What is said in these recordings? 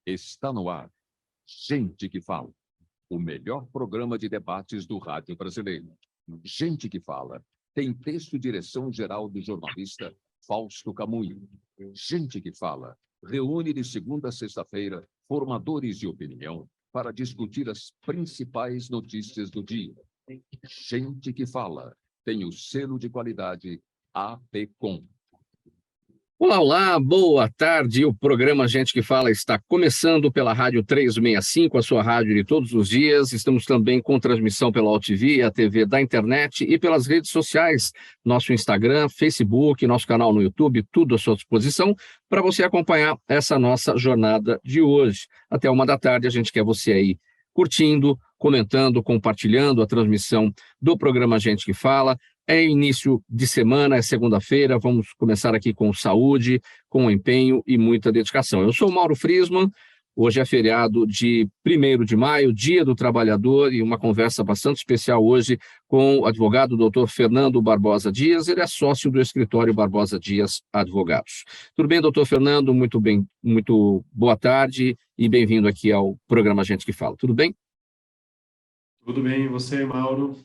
Está no ar. Gente que Fala, o melhor programa de debates do rádio brasileiro. Gente que Fala tem texto e direção geral do jornalista Fausto Camunho. Gente que Fala reúne de segunda a sexta-feira formadores de opinião para discutir as principais notícias do dia. Gente que Fala tem o selo de qualidade APCOM. Olá, olá, boa tarde. O programa Gente que Fala está começando pela Rádio 365, a sua rádio de todos os dias. Estamos também com transmissão pela UlTV, a TV da internet e pelas redes sociais, nosso Instagram, Facebook, nosso canal no YouTube, tudo à sua disposição para você acompanhar essa nossa jornada de hoje. Até 13h a gente quer você aí curtindo, comentando, compartilhando a transmissão do programa Gente que Fala. É início de semana, é segunda-feira, vamos começar aqui com saúde, com empenho e muita dedicação. Eu sou o Mauro Friesman, hoje é feriado de 1º de maio, Dia do Trabalhador, e uma conversa bastante especial hoje com o advogado Dr. Fernando Barbosa Dias, ele é sócio do escritório Barbosa Dias Advogados. Tudo bem, doutor Fernando? Muito bem, muito boa tarde e bem-vindo aqui ao programa Gente que Fala. Tudo bem? Tudo bem, e você, Mauro?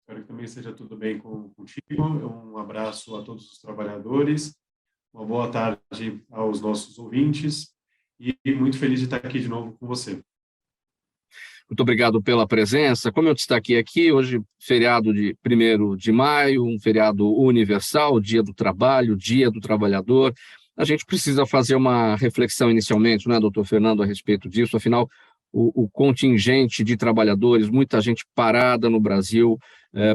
Espero que também esteja tudo bem contigo. Um abraço a todos os trabalhadores, uma boa tarde aos nossos ouvintes e muito feliz de estar aqui de novo com você. Muito obrigado pela presença. Como eu destaquei aqui, hoje feriado de 1º de maio, um feriado universal, Dia do Trabalho, Dia do Trabalhador. A gente precisa fazer uma reflexão inicialmente, né, doutor Fernando, a respeito disso. Afinal, o contingente de trabalhadores, muita gente parada no Brasil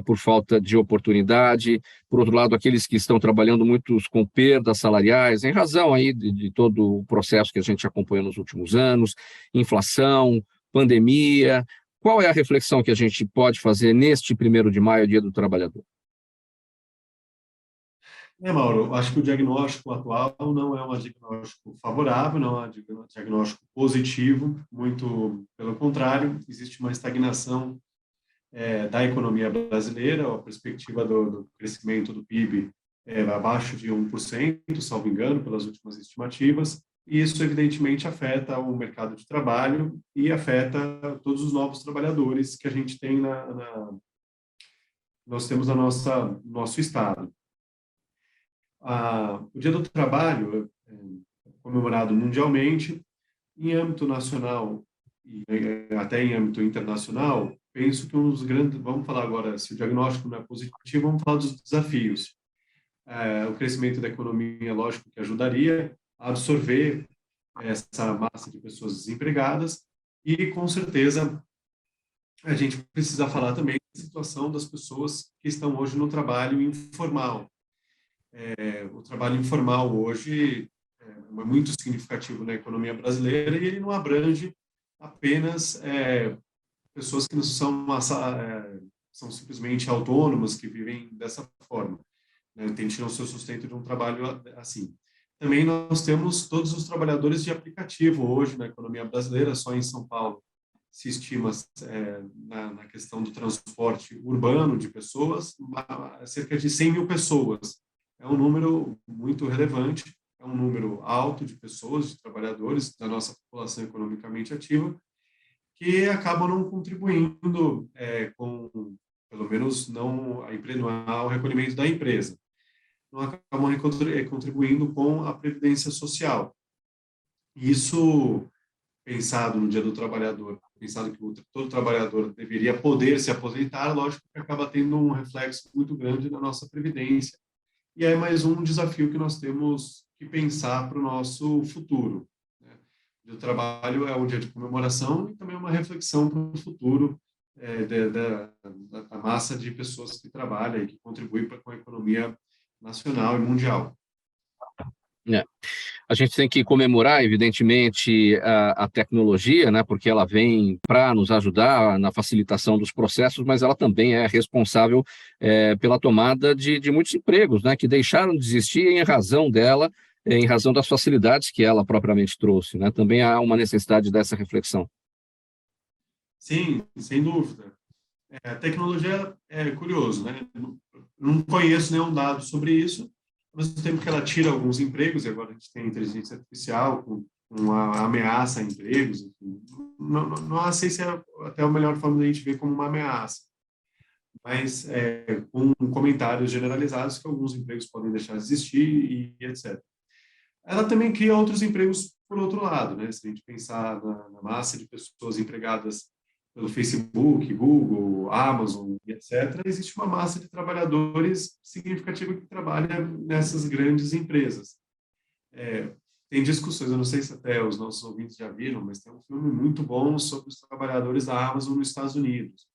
por falta de oportunidade. Por outro lado, aqueles que estão trabalhando, muitos com perdas salariais, em razão aí de todo o processo que a gente acompanhou nos últimos anos, inflação, pandemia. Qual é a reflexão que a gente pode fazer neste 1º de maio, Dia do Trabalhador? Mauro, acho que o diagnóstico atual não é um diagnóstico favorável, não é um diagnóstico positivo, muito pelo contrário, existe uma estagnação da economia brasileira, a perspectiva do crescimento do PIB é abaixo de 1%, salvo engano, pelas últimas estimativas, e isso evidentemente afeta o mercado de trabalho e afeta todos os novos trabalhadores que a gente tem nós temos no nosso estado. O Dia do Trabalho é comemorado mundialmente, em âmbito nacional e até em âmbito internacional. Penso que um dos grandes, vamos falar agora, se o diagnóstico não é positivo, vamos falar dos desafios. O crescimento da economia, lógico que ajudaria a absorver essa massa de pessoas desempregadas e, com certeza, a gente precisa falar também da situação das pessoas que estão hoje no trabalho informal. O trabalho informal hoje é muito significativo na economia brasileira e ele não abrange apenas pessoas que não são simplesmente autônomas, que vivem dessa forma, né, tiram o seu sustento de um trabalho assim. Também nós temos todos os trabalhadores de aplicativo hoje na economia brasileira. Só em São Paulo se estima, na questão do transporte urbano de pessoas, cerca de 100 mil pessoas. É um número muito relevante, é um número alto de pessoas, de trabalhadores da nossa população economicamente ativa, que acabam não contribuindo pelo menos não ao recolhimento da empresa, não acabam contribuindo com a previdência social. Isso, pensado no Dia do Trabalhador, pensado que todo trabalhador deveria poder se aposentar, lógico que acaba tendo um reflexo muito grande na nossa previdência. E é mais um desafio que nós temos que pensar para o nosso futuro. O trabalho é um dia de comemoração e também uma reflexão para o futuro da massa de pessoas que trabalham e que contribuem com a economia nacional e mundial. A gente tem que comemorar, evidentemente, a tecnologia, né, porque ela vem para nos ajudar na facilitação dos processos, mas ela também é responsável pela tomada de muitos empregos, né, que deixaram de existir em razão dela, em razão das facilidades que ela propriamente trouxe, né? Também há uma necessidade dessa reflexão. Sim, sem dúvida. A tecnologia é curioso, né? Não conheço nenhum dado sobre isso, ao mesmo tempo que ela tira alguns empregos, e agora a gente tem inteligência artificial com uma ameaça a empregos, enfim. Não sei se é até a melhor forma da gente ver como uma ameaça, mas com comentários generalizados que alguns empregos podem deixar de existir e etc. Ela também cria outros empregos por outro lado, né? Se a gente pensar na massa de pessoas empregadas pelo Facebook, Google, Amazon e etc., existe uma massa de trabalhadores significativa que trabalha nessas grandes empresas. Tem discussões, eu não sei se até os nossos ouvintes já viram, mas tem um filme muito bom sobre os trabalhadores da Amazon nos Estados Unidos,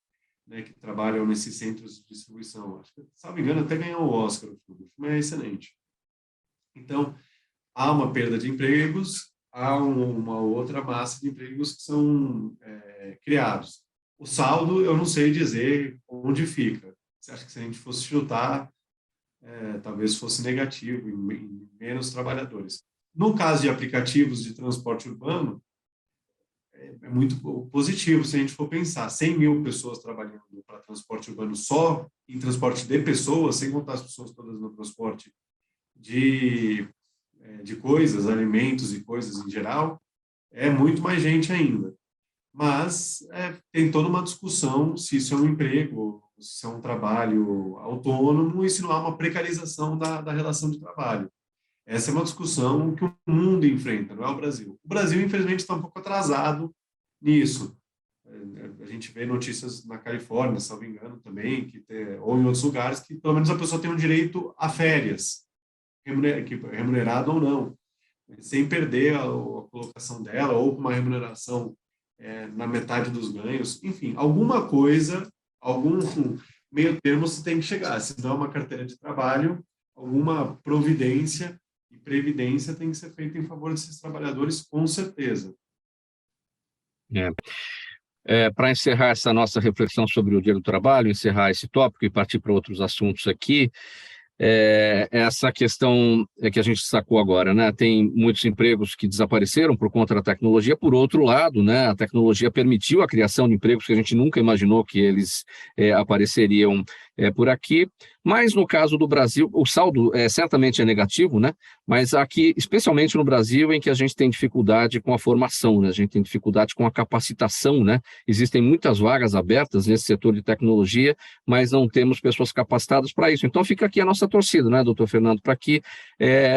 né, que trabalham nesses centros de distribuição. Acho que, se não me engano, até ganhou o Oscar o filme. O filme é excelente. Então, há uma perda de empregos, há uma outra massa de empregos que são criados. O saldo, eu não sei dizer onde fica. Você acha que se a gente fosse chutar, talvez fosse negativo, em menos trabalhadores. No caso de aplicativos de transporte urbano, é muito positivo se a gente for pensar. 100 mil pessoas trabalhando para transporte urbano só em transporte de pessoas, sem contar as pessoas todas no transporte de coisas, alimentos e coisas em geral, é muito mais gente ainda. Mas tem toda uma discussão se isso é um emprego, se é um trabalho autônomo e se não há uma precarização da relação de trabalho. Essa é uma discussão que o mundo enfrenta, não é o Brasil. O Brasil, infelizmente, está um pouco atrasado nisso. A gente vê notícias na Califórnia, se não me engano, também, ou em outros lugares, que pelo menos a pessoa tem um direito a férias, remunerado ou não, sem perder a colocação dela, ou com uma remuneração na metade dos ganhos. Enfim, alguma coisa, algum meio termo se tem que chegar. Se não é uma carteira de trabalho, alguma providência e previdência tem que ser feita em favor desses trabalhadores, com certeza. Para encerrar essa nossa reflexão sobre o Dia do Trabalho, encerrar esse tópico e partir para outros assuntos aqui, essa questão que a gente sacou agora, né? Tem muitos empregos que desapareceram por conta da tecnologia. Por outro lado, né, a tecnologia permitiu a criação de empregos que a gente nunca imaginou que eles apareceriam por aqui. Mas no caso do Brasil, o saldo certamente é negativo, né? Mas aqui, especialmente no Brasil, em que a gente tem dificuldade com a formação, né? A gente tem dificuldade com a capacitação, né? Existem muitas vagas abertas nesse setor de tecnologia, mas não temos pessoas capacitadas para isso. Então fica aqui a nossa torcida, né, doutor Fernando, para que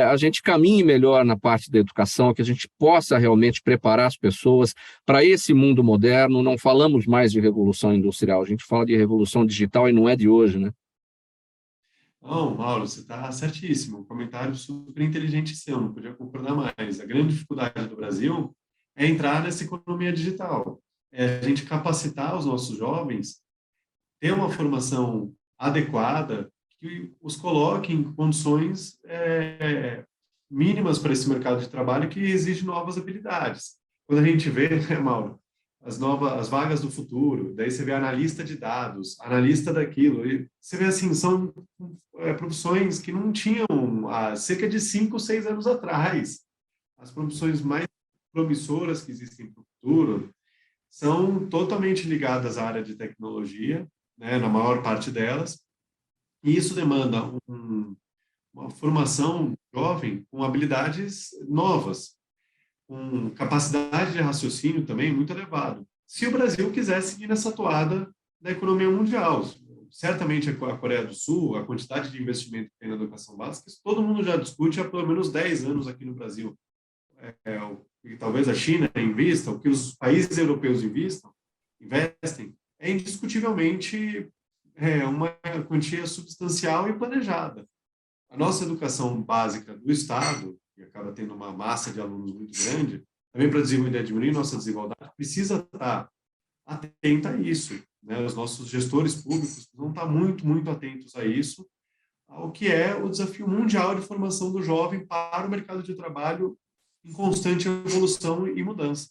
a gente caminhe melhor na parte da educação, que a gente possa realmente preparar as pessoas para esse mundo moderno. Não falamos mais de revolução industrial, a gente fala de revolução digital e não é de hoje, né? Não, Mauro, você está certíssimo. Um comentário super inteligente seu, não podia concordar mais. A grande dificuldade do Brasil é entrar nessa economia digital. É a gente capacitar os nossos jovens, ter uma formação adequada, que os coloque em condições mínimas para esse mercado de trabalho que exige novas habilidades. Quando a gente vê, né, Mauro, as vagas do futuro, daí você vê analista de dados, analista daquilo, e você vê assim, são profissões que não tinham há cerca de 5, 6 anos atrás. As profissões mais promissoras que existem para o futuro são totalmente ligadas à área de tecnologia, né, na maior parte delas, e isso demanda uma formação jovem com habilidades novas, com capacidade de raciocínio também muito elevado. Se o Brasil quiser seguir nessa toada da economia mundial, certamente a Coreia do Sul, a quantidade de investimento que tem na educação básica, isso todo mundo já discute há pelo menos 10 anos aqui no Brasil. E talvez a China invista, o que os países europeus investem, é indiscutivelmente uma quantia substancial e planejada. A nossa educação básica do Estado, que acaba tendo uma massa de alunos muito grande, também para diminuir nossa desigualdade, precisa estar atenta a isso, né? Os nossos gestores públicos precisam estar muito, muito atentos a isso, ao que é o desafio mundial de formação do jovem para o mercado de trabalho em constante evolução e mudança.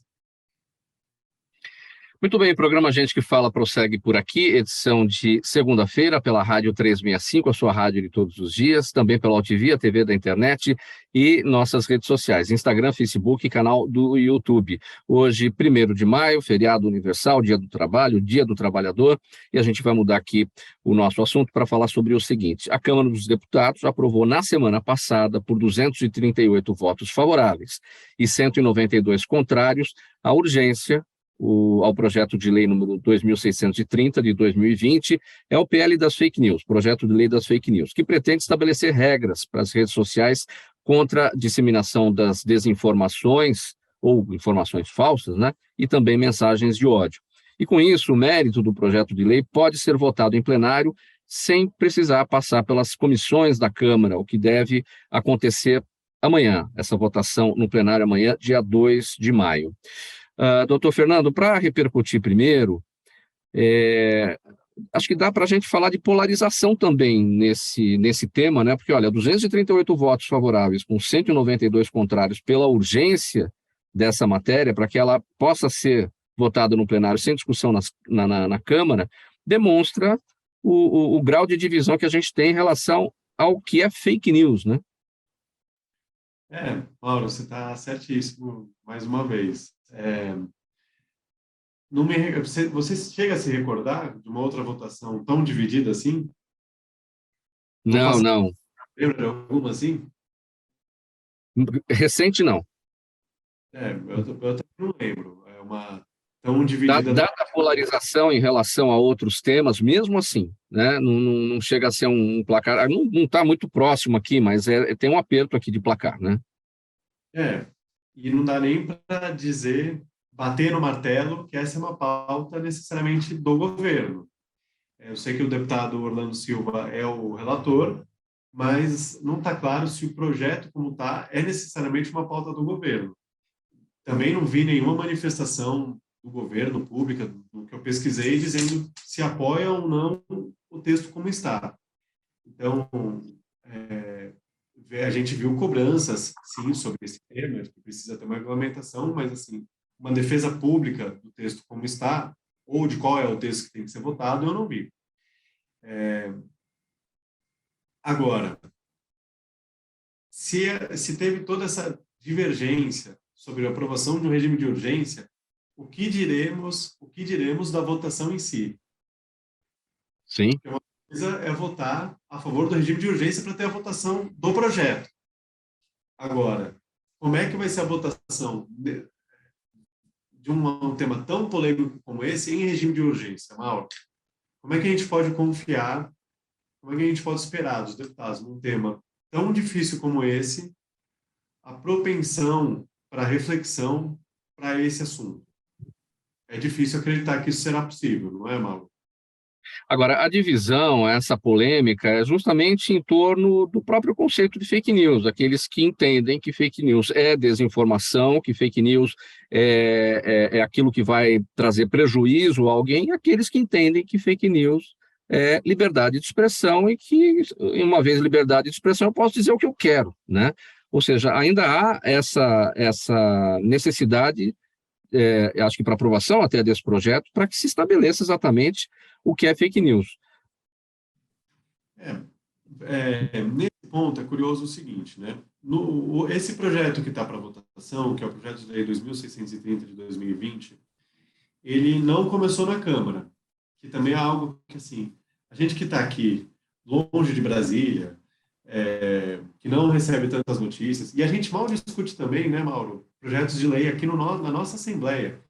Muito bem, o programa Gente que Fala prossegue por aqui, edição de segunda-feira pela Rádio 365, a sua rádio de todos os dias, também pela UTV, a TV da internet e nossas redes sociais, Instagram, Facebook e canal do YouTube. Hoje, 1º de maio, feriado universal, Dia do Trabalho, Dia do Trabalhador, e a gente vai mudar aqui o nosso assunto para falar sobre o seguinte: a Câmara dos Deputados aprovou na semana passada, por 238 votos favoráveis e 192 contrários, a urgência ao projeto de lei número 2630 de 2020, é o PL das fake news, projeto de lei das fake news, que pretende estabelecer regras para as redes sociais contra a disseminação das desinformações ou informações falsas, né, e também mensagens de ódio. E com isso, o mérito do projeto de lei pode ser votado em plenário sem precisar passar pelas comissões da Câmara, o que deve acontecer amanhã, essa votação no plenário amanhã, dia 2 de maio. Doutor Fernando, para repercutir primeiro, acho que dá para a gente falar de polarização também nesse tema, né? Porque, olha, 238 votos favoráveis com 192 contrários pela urgência dessa matéria, para que ela possa ser votada no plenário sem discussão na Câmara, demonstra o grau de divisão que a gente tem em relação ao que é fake news, né? Mauro, você está certíssimo mais uma vez. Você chega a se recordar de uma outra votação tão dividida assim? Não. Lembra de alguma assim? Recente, não. Eu também não lembro. É uma tão dividida. Dada a polarização em relação a outros temas, mesmo assim, né? Não chega a ser um placar. Não está muito próximo aqui, mas tem um aperto aqui de placar, né? E não dá nem para dizer, bater no martelo, que essa é uma pauta necessariamente do governo. Eu sei que o deputado Orlando Silva é o relator, mas não está claro se o projeto como está é necessariamente uma pauta do governo. Também não vi nenhuma manifestação do governo, pública, do que eu pesquisei, dizendo se apoia ou não o texto como está. Então, a gente viu cobranças, sim, sobre esse tema, que precisa ter uma regulamentação, mas, assim, uma defesa pública do texto como está, ou de qual é o texto que tem que ser votado, eu não vi. Agora, se teve toda essa divergência sobre a aprovação de um regime de urgência, o que diremos da votação em si? Sim. Uma coisa é votar a favor do regime de urgência para ter a votação do projeto. Agora, como é que vai ser a votação de um tema tão polêmico como esse em regime de urgência, Mauro? Como é que a gente pode confiar, como é que a gente pode esperar dos deputados num tema tão difícil como esse, a propensão para reflexão para esse assunto? É difícil acreditar que isso será possível, não é, Mauro? Agora, a divisão, essa polêmica, é justamente em torno do próprio conceito de fake news, aqueles que entendem que fake news é desinformação, que fake news é aquilo que vai trazer prejuízo a alguém, e aqueles que entendem que fake news é liberdade de expressão e que, uma vez liberdade de expressão, eu posso dizer o que eu quero, né? Ou seja, ainda há essa necessidade, acho que para aprovação até desse projeto, para que se estabeleça exatamente o que é fake news. Nesse ponto, é curioso o seguinte, né? Esse projeto que está para votação, que é o projeto de lei 2630 de 2020, ele não começou na Câmara, que também é algo que, assim, a gente que está aqui, longe de Brasília, que não recebe tantas notícias, e a gente mal discute também, né, Mauro, projetos de lei aqui na nossa Assembleia.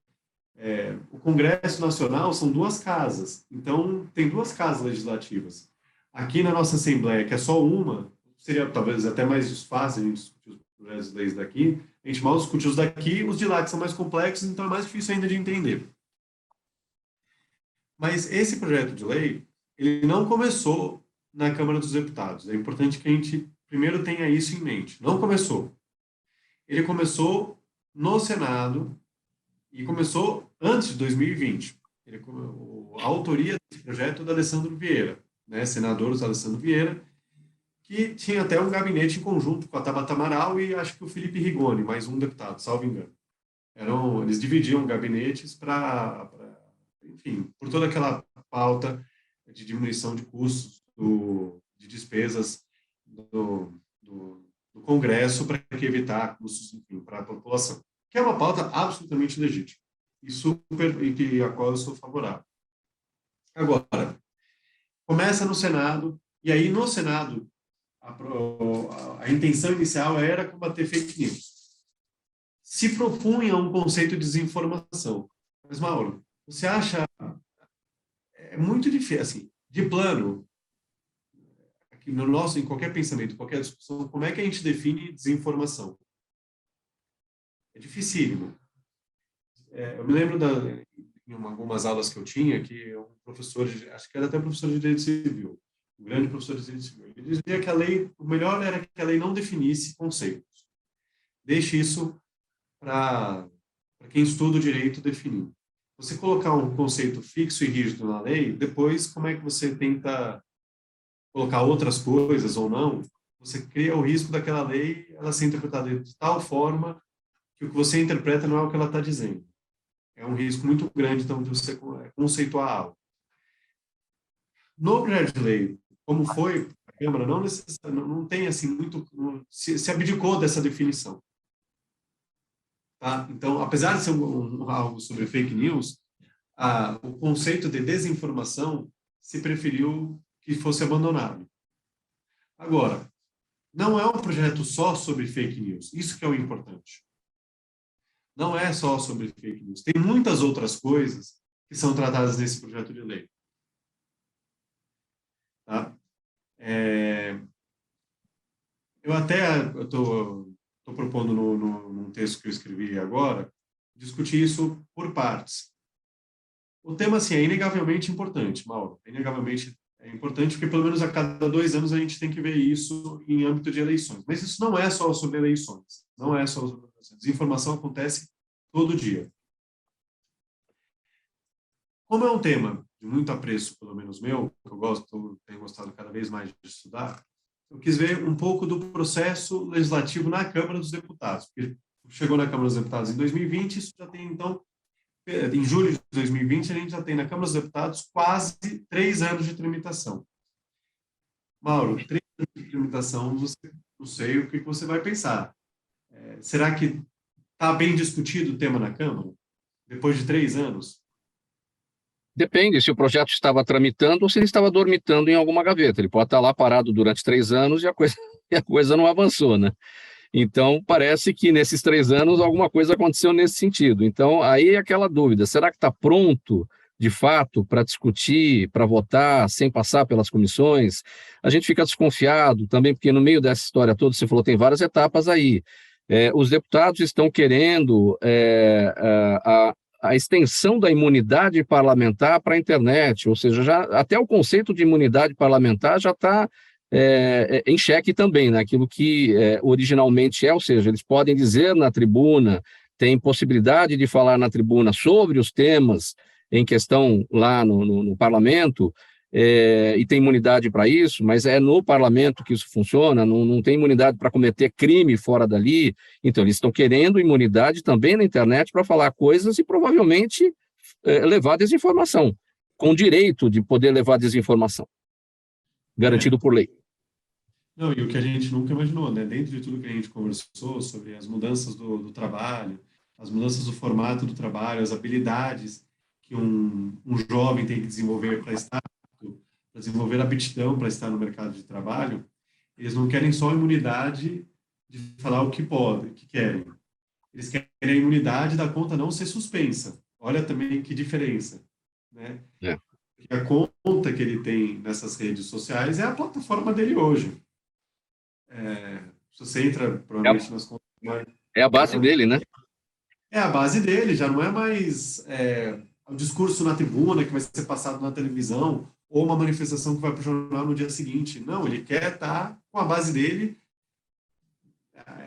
O Congresso Nacional são 2 casas, então tem 2 casas legislativas. Aqui na nossa Assembleia, que é só uma, seria talvez até mais fácil a gente discutir os projetos de leis daqui, a gente mal discute os daqui, os de lá que são mais complexos, então é mais difícil ainda de entender. Mas esse projeto de lei, ele não começou na Câmara dos Deputados. É importante que a gente primeiro tenha isso em mente. Não começou. Ele começou no Senado e começou antes de 2020. A autoria desse projeto é do Alessandro Vieira, né, senador do Alessandro Vieira, que tinha até um gabinete em conjunto com a Tabata Amaral e acho que o Felipe Rigoni, mais um deputado, salvo engano. Eles dividiam gabinetes para enfim, por toda aquela pauta de diminuição de custos, de despesas do Congresso para evitar custos, enfim, para a população, que é uma pauta absolutamente legítima e a qual eu sou favorável. Agora, começa no Senado, e aí no Senado a intenção inicial era combater fake news. Se propunha um conceito de desinformação. Mas, Mauro, você acha... É muito difícil, assim, de plano, aqui no nosso, em qualquer pensamento, qualquer discussão, como é que a gente define desinformação? É dificílimo. Eu me lembro em algumas aulas que eu tinha, que um professor, acho que era até professor de direito civil, um grande professor de direito civil, ele dizia que o melhor era que a lei não definisse conceitos. Deixe isso para quem estuda o direito definir. Você colocar um conceito fixo e rígido na lei, depois como é que você tenta colocar outras coisas ou não, você cria o risco daquela lei ela ser interpretada de tal forma que o que você interpreta não é o que ela está dizendo. É um risco muito grande, então, de você conceituar algo. No projeto de lei, como foi, a Câmara não tem assim muito... se abdicou dessa definição. Tá? Então, apesar de ser algo sobre fake news, o conceito de desinformação se preferiu que fosse abandonado. Agora, não é um projeto só sobre fake news, isso que é o importante. Não é só sobre fake news. Tem muitas outras coisas que são tratadas nesse projeto de lei. Tá? Eu estou propondo num texto que eu escrevi agora, discutir isso por partes. O tema, assim, é inegavelmente importante, Mauro. Inegavelmente é importante porque, pelo menos, a cada 2 anos a gente tem que ver isso em âmbito de eleições. Mas isso não é só sobre eleições. Não é só sobre eleições. Desinformação acontece todo dia. Como é um tema de muito apreço, pelo menos meu, que eu tenho gostado cada vez mais de estudar, eu quis ver um pouco do processo legislativo na Câmara dos Deputados. Porque chegou na Câmara dos Deputados em 2020, isso já tem, então, em julho de 2020, a gente já tem na Câmara dos Deputados quase 3 anos de tramitação. Mauro, 3 anos de tramitação, não sei o que você vai pensar. Será que está bem discutido o tema na Câmara? Depois de 3 anos? Depende se o projeto estava tramitando ou se ele estava dormitando em alguma gaveta. Ele pode estar lá parado durante 3 anos e a coisa não avançou, né? Então, parece que nesses 3 anos alguma coisa aconteceu nesse sentido. Então, aí é aquela dúvida, será que está pronto, de fato, para discutir, para votar, sem passar pelas comissões? A gente fica desconfiado também, porque no meio dessa história toda, você falou, tem várias etapas aí. Os deputados estão querendo a extensão da imunidade parlamentar para a internet, ou seja, até o conceito de imunidade parlamentar já está em xeque também, né? Aquilo que originalmente ou seja, eles podem dizer na tribuna, tem possibilidade de falar na tribuna sobre os temas em questão lá no parlamento, e tem imunidade para isso, mas é no parlamento que isso funciona, não tem imunidade para cometer crime fora dali, então eles estão querendo imunidade também na internet para falar coisas e provavelmente levar desinformação, com direito de poder levar desinformação, garantido por lei. Não, e o que a gente nunca imaginou, né? Dentro de tudo que a gente conversou sobre as mudanças do trabalho, as mudanças do formato do trabalho, as habilidades que um jovem tem que desenvolver para desenvolver aptidão para estar no mercado de trabalho, eles não querem só a imunidade de falar o que podem, o que querem. Eles querem a imunidade da conta não ser suspensa. Olha também que diferença, né? Porque a conta que ele tem nessas redes sociais é a plataforma dele hoje. Se você entra, provavelmente, nas contas... É a base dele, né? É a base dele, já não é mais o discurso na tribuna que vai ser passado na televisão ou uma manifestação que vai para o jornal no dia seguinte. Não, ele quer estar com a base dele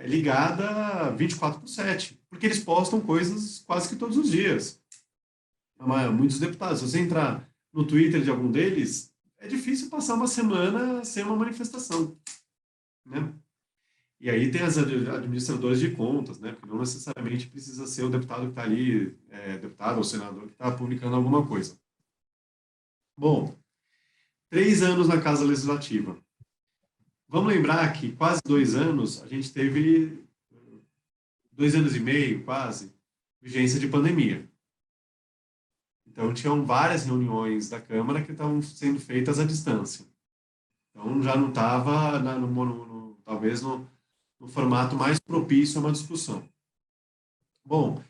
ligada 24/7, porque eles postam coisas quase que todos os dias. Muitos deputados, se você entrar no Twitter de algum deles, é difícil passar uma semana sem uma manifestação, né? E aí tem as administradoras de contas, né? Porque não necessariamente precisa ser o deputado que está ali deputado ou senador que está publicando alguma coisa. Bom, 3 anos na Casa Legislativa. Vamos lembrar que quase 2 anos, a gente teve 2 anos e meio, quase, vigência de pandemia. Então, tinham várias reuniões da Câmara que estavam sendo feitas à distância. Então, já não estava, talvez, no formato mais propício a uma discussão. Bom,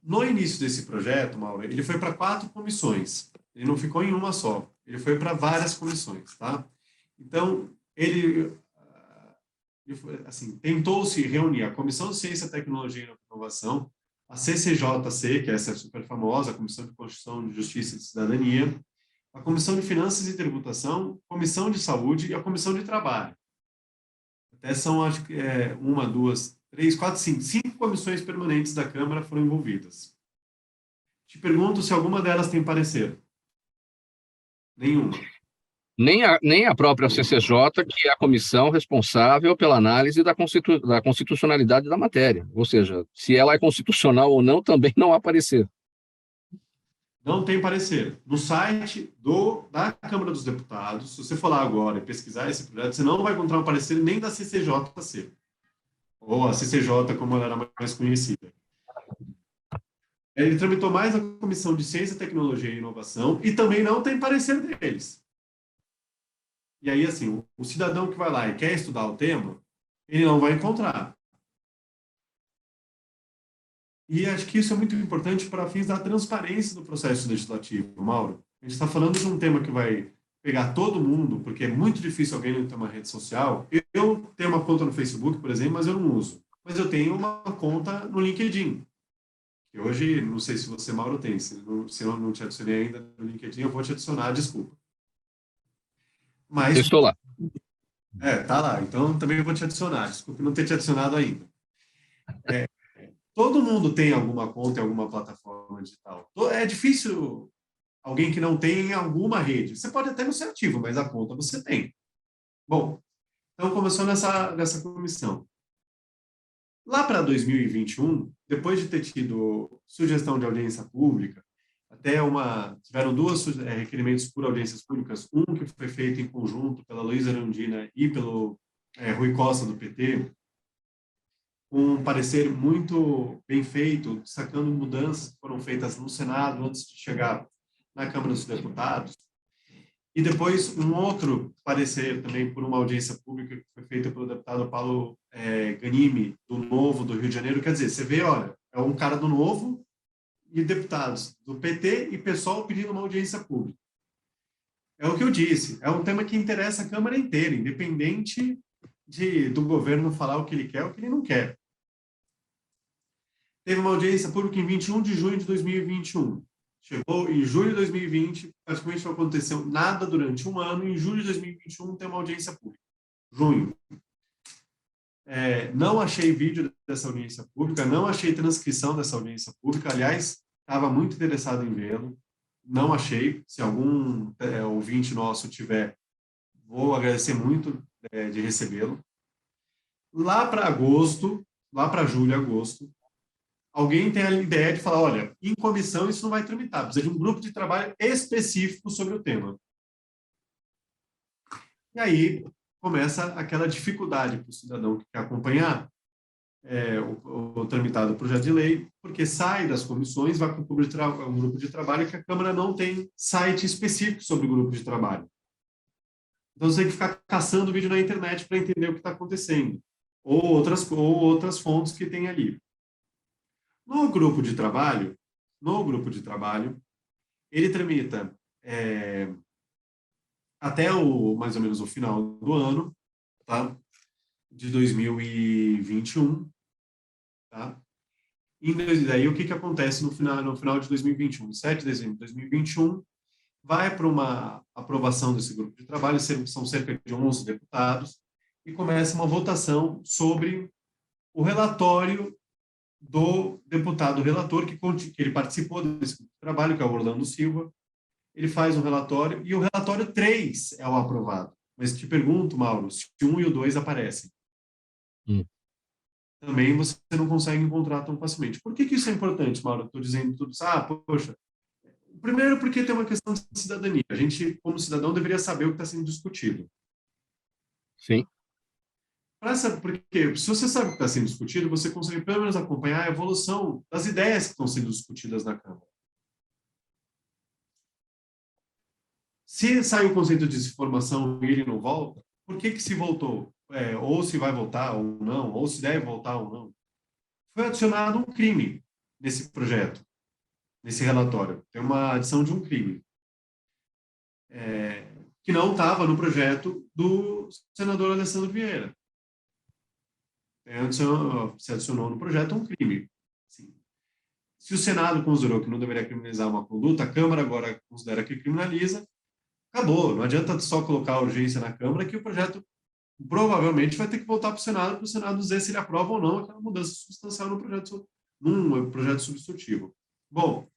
no início desse projeto, Mauro, ele foi para 4 comissões. Ele não ficou em uma só. Ele foi para várias comissões, tá? Então, ele assim, tentou-se reunir a Comissão de Ciência, Tecnologia e Inovação, a CCJC, que essa é super famosa, a Comissão de Constituição, de Justiça e de Cidadania, a Comissão de Finanças e Tributação, Comissão de Saúde e a Comissão de Trabalho. Até são, acho que, 1, 2, 3, 4, 5 comissões permanentes da Câmara foram envolvidas. Te pergunto se alguma delas tem parecer. Nenhuma. Nem a própria CCJ, que é a comissão responsável pela análise da constitucionalidade da matéria. Ou seja, se ela é constitucional ou não, também não há parecer. Não tem parecer. No site da Câmara dos Deputados, se você for lá agora e pesquisar esse projeto, você não vai encontrar um parecer nem da CCJC, ou a CCJ, como ela era mais conhecida. Ele tramitou mais a Comissão de Ciência, Tecnologia e Inovação e também não tem parecer deles. E aí, assim, o cidadão que vai lá e quer estudar o tema, ele não vai encontrar. E acho que isso é muito importante para fins da transparência do processo legislativo, Mauro. A gente está falando de um tema que vai pegar todo mundo, porque é muito difícil alguém não ter uma rede social. Eu tenho uma conta no Facebook, por exemplo, mas eu não uso. Mas eu tenho uma conta no LinkedIn. Que hoje, não sei se você, Mauro, tem. Se eu não te adicionei ainda no LinkedIn, eu vou te adicionar, desculpa. Mas, eu estou lá. Tá lá. Então, também vou te adicionar. Desculpe não ter te adicionado ainda. Todo mundo tem alguma conta em alguma plataforma digital. É difícil alguém que não tem em alguma rede. Você pode até não ser ativo, mas a conta você tem. Bom, então começou nessa comissão. Lá para 2021, depois de ter tido sugestão de audiência pública, tiveram 2 requerimentos por audiências públicas, um que foi feito em conjunto pela Luísa Erundina e pelo Rui Costa, do PT, um parecer muito bem feito, destacando mudanças que foram feitas no Senado antes de chegar na Câmara dos Deputados. E depois um outro parecer também por uma audiência pública que foi feita pelo deputado Paulo Ganimi, do Novo, do Rio de Janeiro. Quer dizer, você vê, olha, é um cara do Novo e deputados do PT e pessoal pedindo uma audiência pública. É o que eu disse, é um tema que interessa a Câmara inteira, independente do governo falar o que ele quer ou o que ele não quer. Teve uma audiência pública em 21 de junho de 2021. Chegou em julho de 2020, praticamente não aconteceu nada durante um ano. Em julho de 2021 tem uma audiência pública. Junho. Não achei vídeo dessa audiência pública, não achei transcrição dessa audiência pública. Aliás, estava muito interessado em vê-lo. Não achei. Se algum ouvinte nosso tiver, vou agradecer muito de recebê-lo. Lá para julho, agosto, alguém tem a ideia de falar, olha, em comissão isso não vai tramitar, precisa de um grupo de trabalho específico sobre o tema. E aí começa aquela dificuldade para o cidadão que quer acompanhar o tramitado projeto de lei, porque sai das comissões, vai para um grupo de trabalho que a Câmara não tem site específico sobre o grupo de trabalho. Então você tem que ficar caçando vídeo na internet para entender o que está acontecendo, ou outras fontes que tem ali. No grupo de trabalho, ele tramita até mais ou menos o final do ano, tá? De 2021, tá? E daí o que acontece no final de 2021? 7 de dezembro de 2021, vai para uma aprovação desse grupo de trabalho, são cerca de 11 deputados, e começa uma votação sobre o relatório do deputado relator, que ele participou desse trabalho, que é o Orlando Silva. Ele faz um relatório, e o relatório 3 é o aprovado. Mas te pergunto, Mauro, se o 1 e o 2 aparecem. também você não consegue encontrar tão facilmente. Por que isso é importante, Mauro? Estou dizendo tudo isso. Poxa, primeiro porque tem uma questão de cidadania. A gente, como cidadão, deveria saber o que está sendo discutido. Sim. Porque se você sabe o que está sendo discutido, você consegue pelo menos acompanhar a evolução das ideias que estão sendo discutidas na Câmara. Se sai o conceito de formação e ele não volta, por que se voltou? Ou se vai voltar ou não, ou se deve voltar ou não. Foi adicionado um crime nesse projeto, nesse relatório. Tem uma adição de um crime. Que não estava no projeto do senador Alessandro Vieira. Se adicionou no projeto um crime. Sim. Se o Senado considerou que não deveria criminalizar uma conduta, a Câmara agora considera que criminaliza, acabou. Não adianta só colocar a urgência na Câmara, que o projeto provavelmente vai ter que voltar para o Senado dizer se ele aprova ou não aquela mudança substancial num projeto substitutivo. Bom,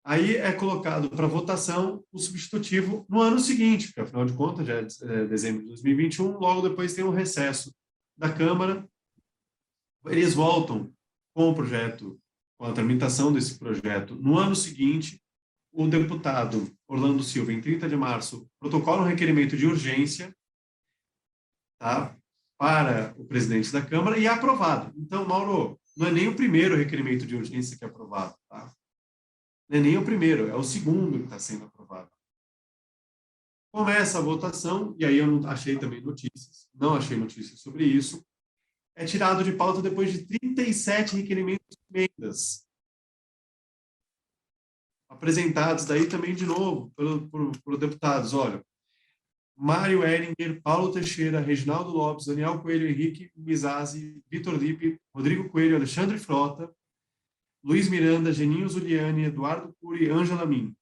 aí é colocado para votação o substitutivo no ano seguinte, porque, afinal de contas, já é dezembro de 2021, logo depois tem um recesso da Câmara. Eles voltam com o projeto, com a tramitação desse projeto. No ano seguinte, o deputado Orlando Silva, em 30 de março, protocola um requerimento de urgência, tá, para o presidente da Câmara e é aprovado. Então, Mauro, não é nem o primeiro requerimento de urgência que é aprovado, tá? Não é nem o primeiro, é o segundo que está sendo aprovado. Começa a votação, e aí eu não achei também notícias, não achei notícias sobre isso, é tirado de pauta depois de 37 requerimentos de emendas, apresentados daí também de novo por deputados. Olha, Mário Ehringer, Paulo Teixeira, Reginaldo Lopes, Daniel Coelho, Henrique Mizazzi, Vitor Lippe, Rodrigo Coelho, Alexandre Frota, Luiz Miranda, Geninho Zuliani, Eduardo Cury, Ângela Min.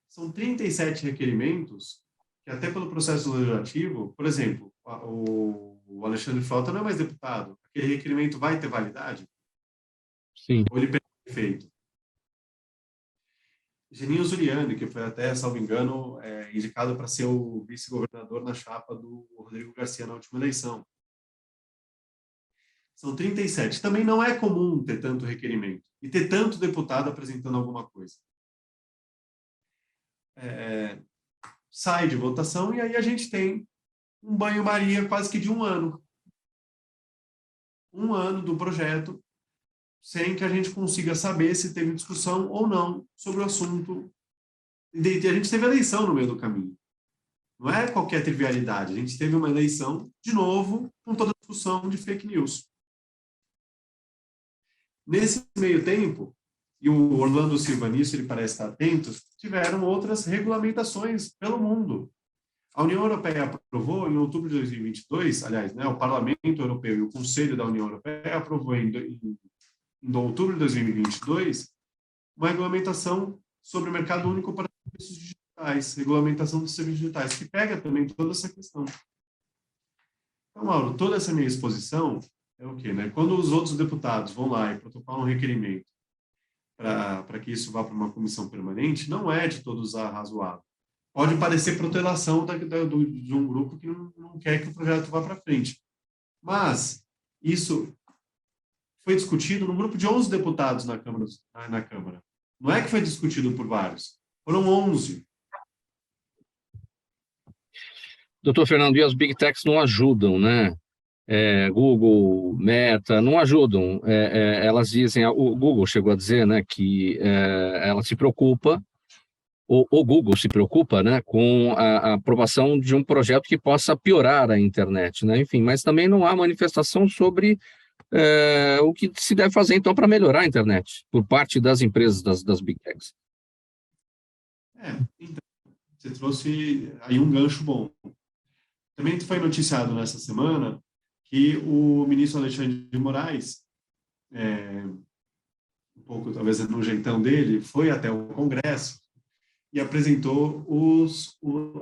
São 37 requerimentos que até pelo processo legislativo, por exemplo, o Alexandre Frota não é mais deputado. Aquele requerimento vai ter validade? Sim. Ou ele perde efeito? Geninho Zuliani, que foi até, salvo engano, indicado para ser o vice-governador na chapa do Rodrigo Garcia na última eleição. São 37. Também não é comum ter tanto requerimento e ter tanto deputado apresentando alguma coisa. Sai de votação e aí a gente tem um banho-maria quase que de um ano. Um ano do projeto sem que a gente consiga saber se teve discussão ou não sobre o assunto. E a gente teve eleição no meio do caminho. Não é qualquer trivialidade. A gente teve uma eleição, de novo, com toda a discussão de fake news. Nesse meio tempo, e o Orlando Silva nisso, ele parece estar atento, tiveram outras regulamentações pelo mundo. A União Europeia aprovou, em outubro de 2022, aliás, né, o Parlamento Europeu e o Conselho da União Europeia aprovou em outubro de 2022 uma regulamentação sobre o mercado único para serviços digitais, regulamentação dos serviços digitais, que pega também toda essa questão. Então, Mauro, toda essa minha exposição é o quê? Né? Quando os outros deputados vão lá e protocolam um requerimento para que isso vá para uma comissão permanente, não é de todos razoável. Pode parecer protelação de um grupo que não quer que o projeto vá para frente. Mas isso foi discutido num grupo de 11 deputados na Câmara. Não é que foi discutido por vários. Foram 11. Doutor Fernando, e as Big Techs não ajudam, né? Google, Meta, não ajudam. Elas dizem, o Google chegou a dizer, né, que ela se preocupa, o Google se preocupa, né, com a aprovação de um projeto que possa piorar a internet, né? Enfim, mas também não há manifestação sobre o que se deve fazer, então, para melhorar a internet, por parte das empresas, das Big Techs. Então, você trouxe aí um gancho bom. Também foi noticiado nessa semana que o ministro Alexandre de Moraes, um pouco talvez no jeitão dele, foi até o Congresso e apresentou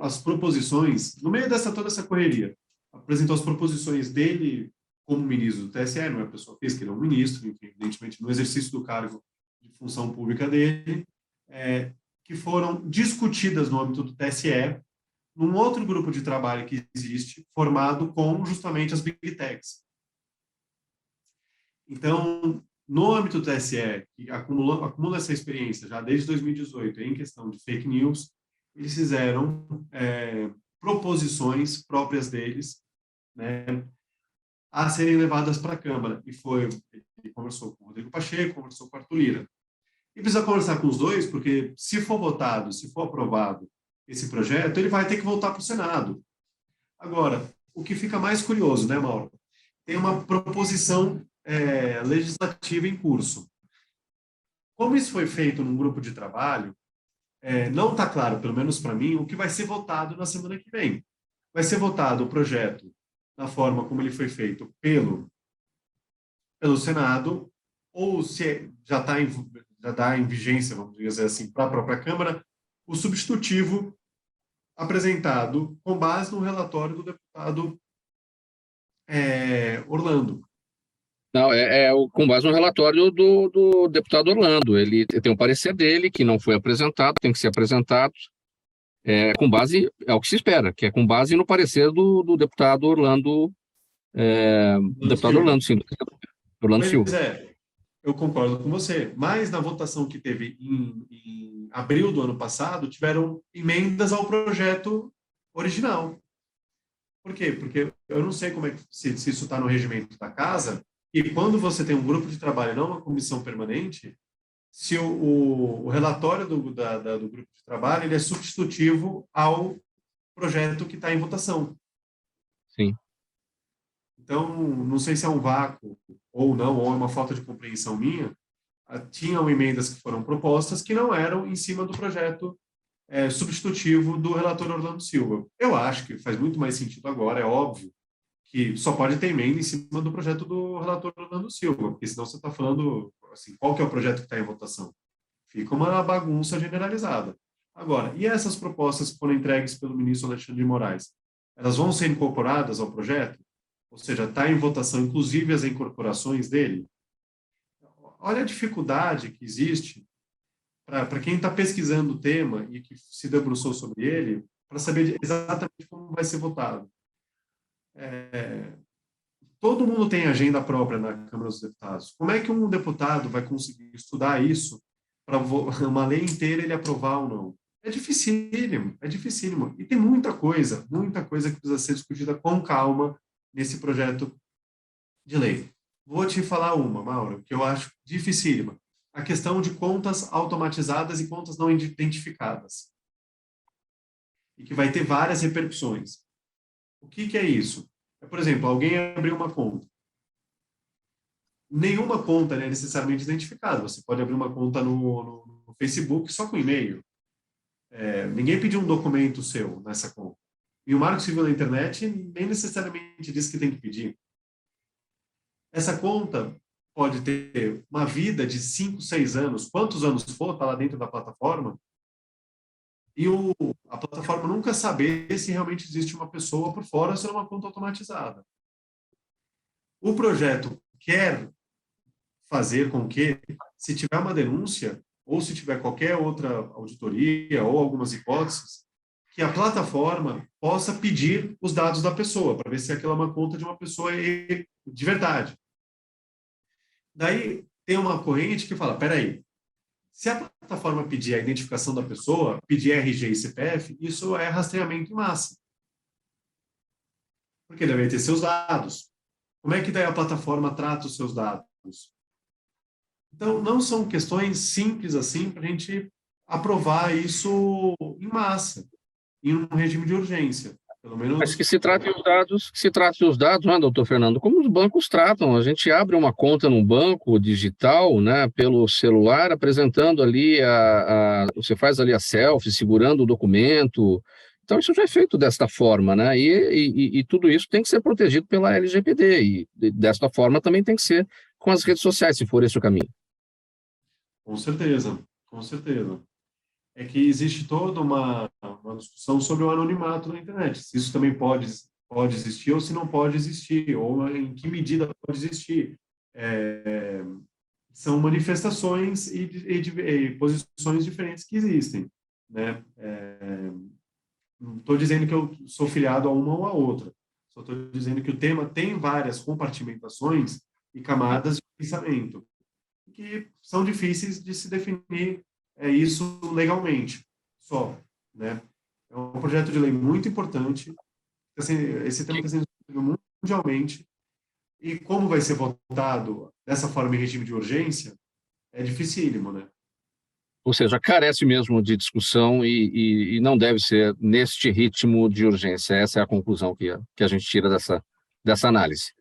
as proposições, no meio toda essa correria, apresentou as proposições dele como ministro do TSE, não é pessoa física, ele é um ministro, enfim, evidentemente no exercício do cargo de função pública dele, que foram discutidas no âmbito do TSE, num outro grupo de trabalho que existe, formado com justamente as Big Techs. Então, no âmbito do TSE, que acumula essa experiência já desde 2018 em questão de fake news, eles fizeram proposições próprias deles, né, a serem levadas para a Câmara. Ele conversou com o Rodrigo Pacheco, conversou com o Arthur Lira. E precisa conversar com os dois, porque se for votado, se for aprovado esse projeto, ele vai ter que voltar para o Senado. Agora, o que fica mais curioso, né, Mauro? Tem uma proposição legislativa em curso. Como isso foi feito num grupo de trabalho, não está claro, pelo menos para mim, o que vai ser votado na semana que vem. Vai ser votado o projeto na forma como ele foi feito pelo Senado, ou se já está em vigência, vamos dizer assim, para a própria Câmara, o substitutivo apresentado com base no relatório do deputado Orlando. Não, com base no relatório do deputado Orlando. Ele tem um parecer dele que não foi apresentado, tem que ser apresentado, com base, é o que se espera, que é com base no parecer do deputado Orlando, deputado Orlando, sim, Orlando Silva. Pois é, eu concordo com você, mas na votação que teve em abril do ano passado, tiveram emendas ao projeto original. Por quê? Porque eu não sei como se isso está no regimento da casa, e quando você tem um grupo de trabalho, não uma comissão permanente, se o relatório do grupo de trabalho ele é substitutivo ao projeto que está em votação. Sim. Então, não sei se é um vácuo ou não, ou é uma falta de compreensão minha, tinham emendas que foram propostas que não eram em cima do projeto substitutivo do relator Orlando Silva. Eu acho que faz muito mais sentido agora, é óbvio, que só pode ter emenda em cima do projeto do relator Orlando Silva, porque senão você está falando, assim, qual que é o projeto que está em votação? Fica uma bagunça generalizada. Agora, e essas propostas que foram entregues pelo ministro Alexandre de Moraes? Elas vão ser incorporadas ao projeto? Ou seja, está em votação, inclusive as incorporações dele? Olha a dificuldade que existe para quem está pesquisando o tema e que se debruçou sobre ele, para saber exatamente como vai ser votado. Todo mundo tem agenda própria na Câmara dos Deputados. Como é que um deputado vai conseguir estudar isso para uma lei inteira ele aprovar ou não? É dificílimo, é dificílimo. E tem muita coisa que precisa ser discutida com calma nesse projeto de lei. Vou te falar uma, Mauro, que eu acho dificílima. A questão de contas automatizadas e contas não identificadas. E que vai ter várias repercussões. O que é isso? Por exemplo, alguém abriu uma conta. Nenhuma conta é necessariamente identificada. Você pode abrir uma conta no Facebook só com e-mail. Ninguém pediu um documento seu nessa conta. E o Marco Civil da Internet nem necessariamente diz que tem que pedir. Essa conta pode ter uma vida de 5, 6 anos, quantos anos for, está lá dentro da plataforma, e a plataforma nunca saber se realmente existe uma pessoa por fora, se é uma conta automatizada. O projeto quer fazer com que, se tiver uma denúncia, ou se tiver qualquer outra auditoria, ou algumas hipóteses, que a plataforma possa pedir os dados da pessoa, para ver se aquela é uma conta de uma pessoa de verdade. Daí, tem uma corrente que fala, peraí, se a plataforma pedir a identificação da pessoa, pedir RG e CPF, isso é rastreamento em massa. Porque deve ter seus dados. Como é que daí a plataforma trata os seus dados? Então, não são questões simples assim para a gente aprovar isso em massa, em um regime de urgência. Pelo menos... Mas que se trate os dados, né, doutor Fernando, como os bancos tratam. A gente abre uma conta num banco digital, né, pelo celular, apresentando ali, você faz ali a selfie, segurando o documento. Então, isso já é feito desta forma, né, e tudo isso tem que ser protegido pela LGPD, e desta forma também tem que ser com as redes sociais, se for esse o caminho. Com certeza, com certeza. É que existe toda uma discussão sobre o anonimato na internet. Se isso também pode existir ou se não pode existir, ou em que medida pode existir. São manifestações e posições diferentes que existem, né? Não estou dizendo que eu sou filiado a uma ou a outra. Só estou dizendo que o tema tem várias compartimentações e camadas de pensamento, que são difíceis de se definir isso legalmente, só, né? É um projeto de lei muito importante, assim, esse tema está sendo discutido mundialmente, e como vai ser votado dessa forma em regime de urgência, é dificílimo, né? Ou seja, carece mesmo de discussão e não deve ser neste ritmo de urgência. Essa é a conclusão que a gente tira dessa análise.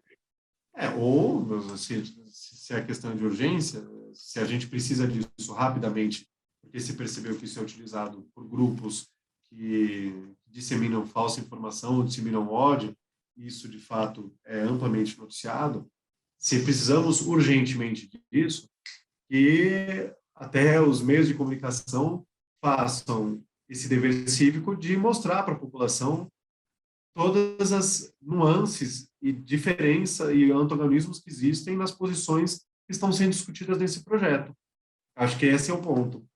Ou se é questão de urgência, se a gente precisa disso rapidamente, porque se percebeu que isso é utilizado por grupos que disseminam falsa informação ou disseminam ódio, isso de fato é amplamente noticiado. Se precisamos urgentemente disso, que até os meios de comunicação façam esse dever cívico de mostrar para a população todas as nuances e diferença e antagonismos que existem nas posições que estão sendo discutidas nesse projeto. Acho que esse é o ponto.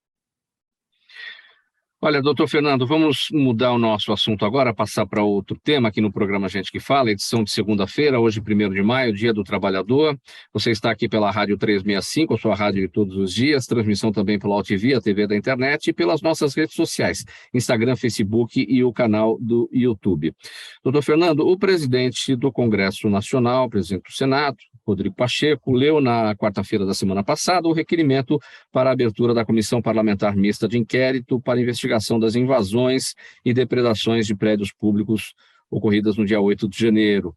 Olha, doutor Fernando, vamos mudar o nosso assunto agora, passar para outro tema aqui no programa Gente que Fala, edição de segunda-feira, hoje 1º de maio, Dia do Trabalhador. Você está aqui pela Rádio 365, a sua rádio de todos os dias, transmissão também pela UTV, a TV da internet, e pelas nossas redes sociais, Instagram, Facebook e o canal do YouTube. Doutor Fernando, o presidente do Congresso Nacional, presidente do Senado, Rodrigo Pacheco, leu na quarta-feira da semana passada o requerimento para a abertura da Comissão Parlamentar Mista de Inquérito para investigação das invasões e depredações de prédios públicos ocorridas no dia 8 de janeiro.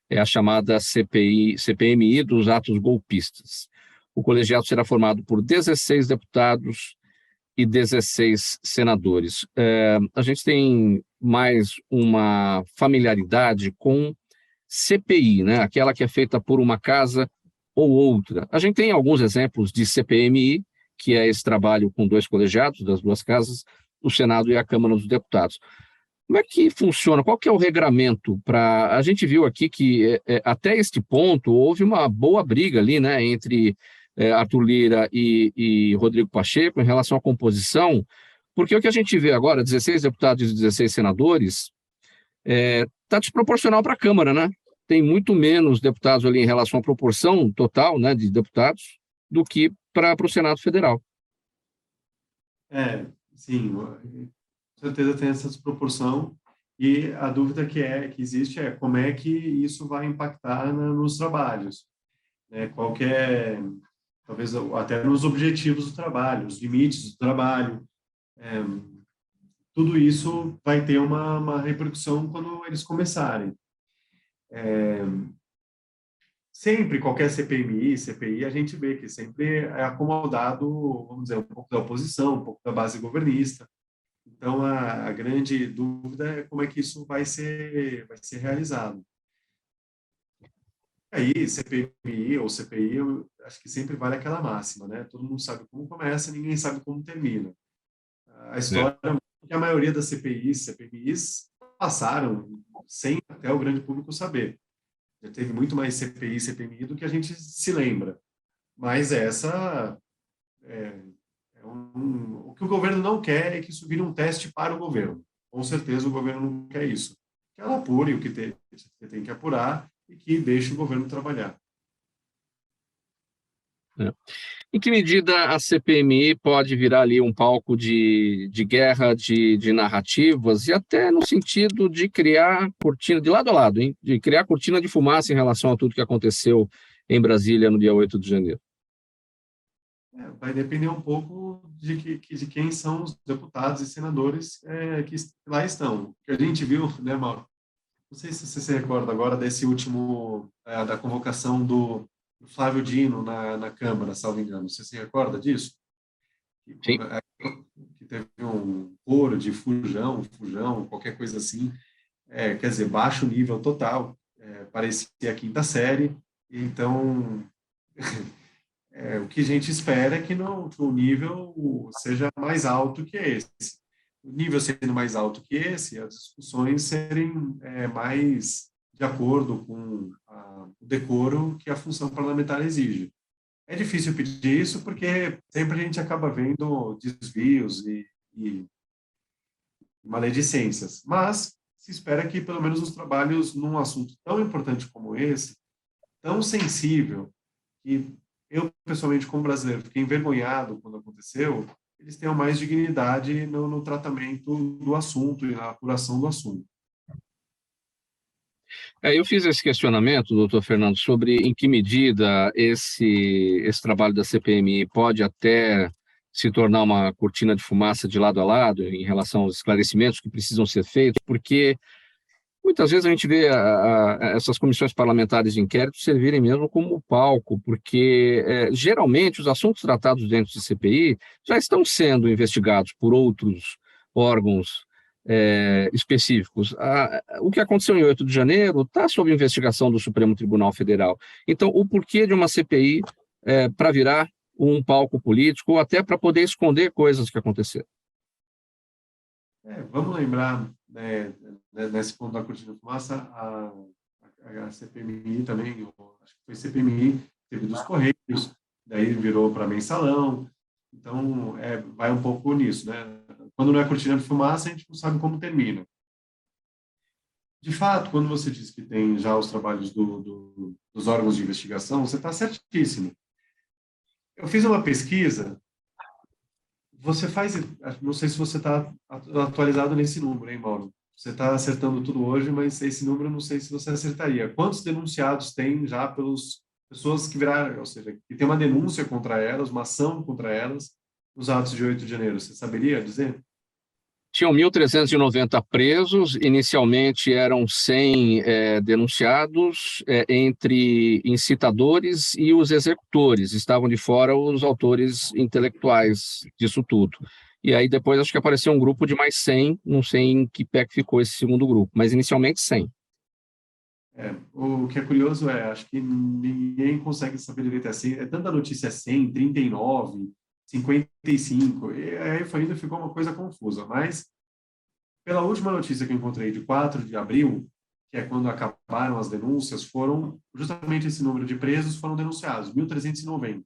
É a chamada CPMI dos atos golpistas. O colegiado será formado por 16 deputados e 16 senadores. A gente tem mais uma familiaridade com CPI, né? Aquela que é feita por uma casa ou outra. A gente tem alguns exemplos de CPMI, que é esse trabalho com 2 colegiados das 2 casas, o Senado e a Câmara dos Deputados. Como é que funciona? Qual que é o regramento para... A gente viu aqui que até este ponto houve uma boa briga ali, né, entre Arthur Lira e Rodrigo Pacheco em relação à composição, porque o que a gente vê agora, 16 deputados e 16 senadores, está desproporcional para a Câmara, né? Tem muito menos deputados ali em relação à proporção total, né, de deputados do que para o Senado Federal. Sim, com certeza tem essa desproporção, e a dúvida que existe é como é que isso vai impactar nos trabalhos, né? Qual que é, talvez até nos objetivos do trabalho, os limites do trabalho, tudo isso vai ter uma repercussão quando eles começarem. Sempre, qualquer CPI, a gente vê que sempre é acomodado, vamos dizer, um pouco da oposição, um pouco da base governista. Então, a grande dúvida é como é que isso vai ser realizado. Aí, CPMI ou CPI, eu acho que sempre vale aquela máxima, né? Todo mundo sabe como começa, ninguém sabe como termina. A história é que a maioria das CPIs passaram sem até o grande público saber. Já teve muito mais CPI e CPMI do que a gente se lembra. Mas essa o que o governo não quer é que isso vire um teste para o governo. Com certeza o governo não quer isso. Que ela apure o que tem que apurar e que deixe o governo trabalhar. Em que medida a CPMI pode virar ali um palco de guerra, de narrativas, e até no sentido de criar cortina, de lado a lado, hein? De criar cortina de fumaça em relação a tudo que aconteceu em Brasília no dia 8 de janeiro? Vai depender um pouco de quem são os deputados e senadores que lá estão. O que a gente viu, né, Mauro? Não sei se você se recorda agora desse último, da convocação do Flávio Dino na Câmara, salvo engano. Você se recorda disso? Sim. Que teve um coro de fujão, qualquer coisa assim. Quer dizer, baixo nível total. Parecia a quinta série. Então, o que a gente espera é que o nível seja mais alto que esse. O nível sendo mais alto que esse, as discussões serem mais de acordo com o decoro que a função parlamentar exige. É difícil pedir isso porque sempre a gente acaba vendo desvios e maledicências, mas se espera que pelo menos os trabalhos num assunto tão importante como esse, tão sensível, que eu, pessoalmente, como brasileiro, fiquei envergonhado quando aconteceu, eles tenham mais dignidade no tratamento do assunto e na apuração do assunto. Eu fiz esse questionamento, doutor Fernando, sobre em que medida esse trabalho da CPMI pode até se tornar uma cortina de fumaça de lado a lado em relação aos esclarecimentos que precisam ser feitos, porque muitas vezes a gente vê essas comissões parlamentares de inquérito servirem mesmo como palco, porque geralmente os assuntos tratados dentro de CPI já estão sendo investigados por outros órgãos específicos. O que aconteceu em 8 de janeiro está sob investigação do Supremo Tribunal Federal. Então, o porquê de uma CPI para virar um palco político ou até para poder esconder coisas que aconteceram? Vamos lembrar, né, nesse ponto da cortina de fumaça, a CPMI também, acho que foi CPMI, teve dos Correios, daí virou para mensalão, então vai um pouco nisso, né? Quando não é cortina de fumaça, a gente não sabe como termina. De fato, quando você diz que tem já os trabalhos dos órgãos de investigação, você está certíssimo. Eu fiz uma pesquisa. Você faz, não sei se você está atualizado nesse número, hein, Mauro? Você está acertando tudo hoje, mas esse número eu não sei se você acertaria. Quantos denunciados tem já pelas pessoas que viraram, ou seja, que tem uma denúncia contra elas, uma ação contra elas, nos atos de 8 de janeiro? Você saberia dizer? Tinham 1.390 presos, inicialmente eram 100 denunciados, entre incitadores e os executores, estavam de fora os autores intelectuais disso tudo. E aí depois acho que apareceu um grupo de mais 100, não sei em que pé que ficou esse segundo grupo, mas inicialmente 100. O que é curioso acho que ninguém consegue saber direito assim, tanta notícia 100, 39, 55, e aí ainda ficou uma coisa confusa, mas pela última notícia que eu encontrei de 4 de abril, que é quando acabaram as denúncias, foram justamente esse número de presos foram denunciados, 1.390.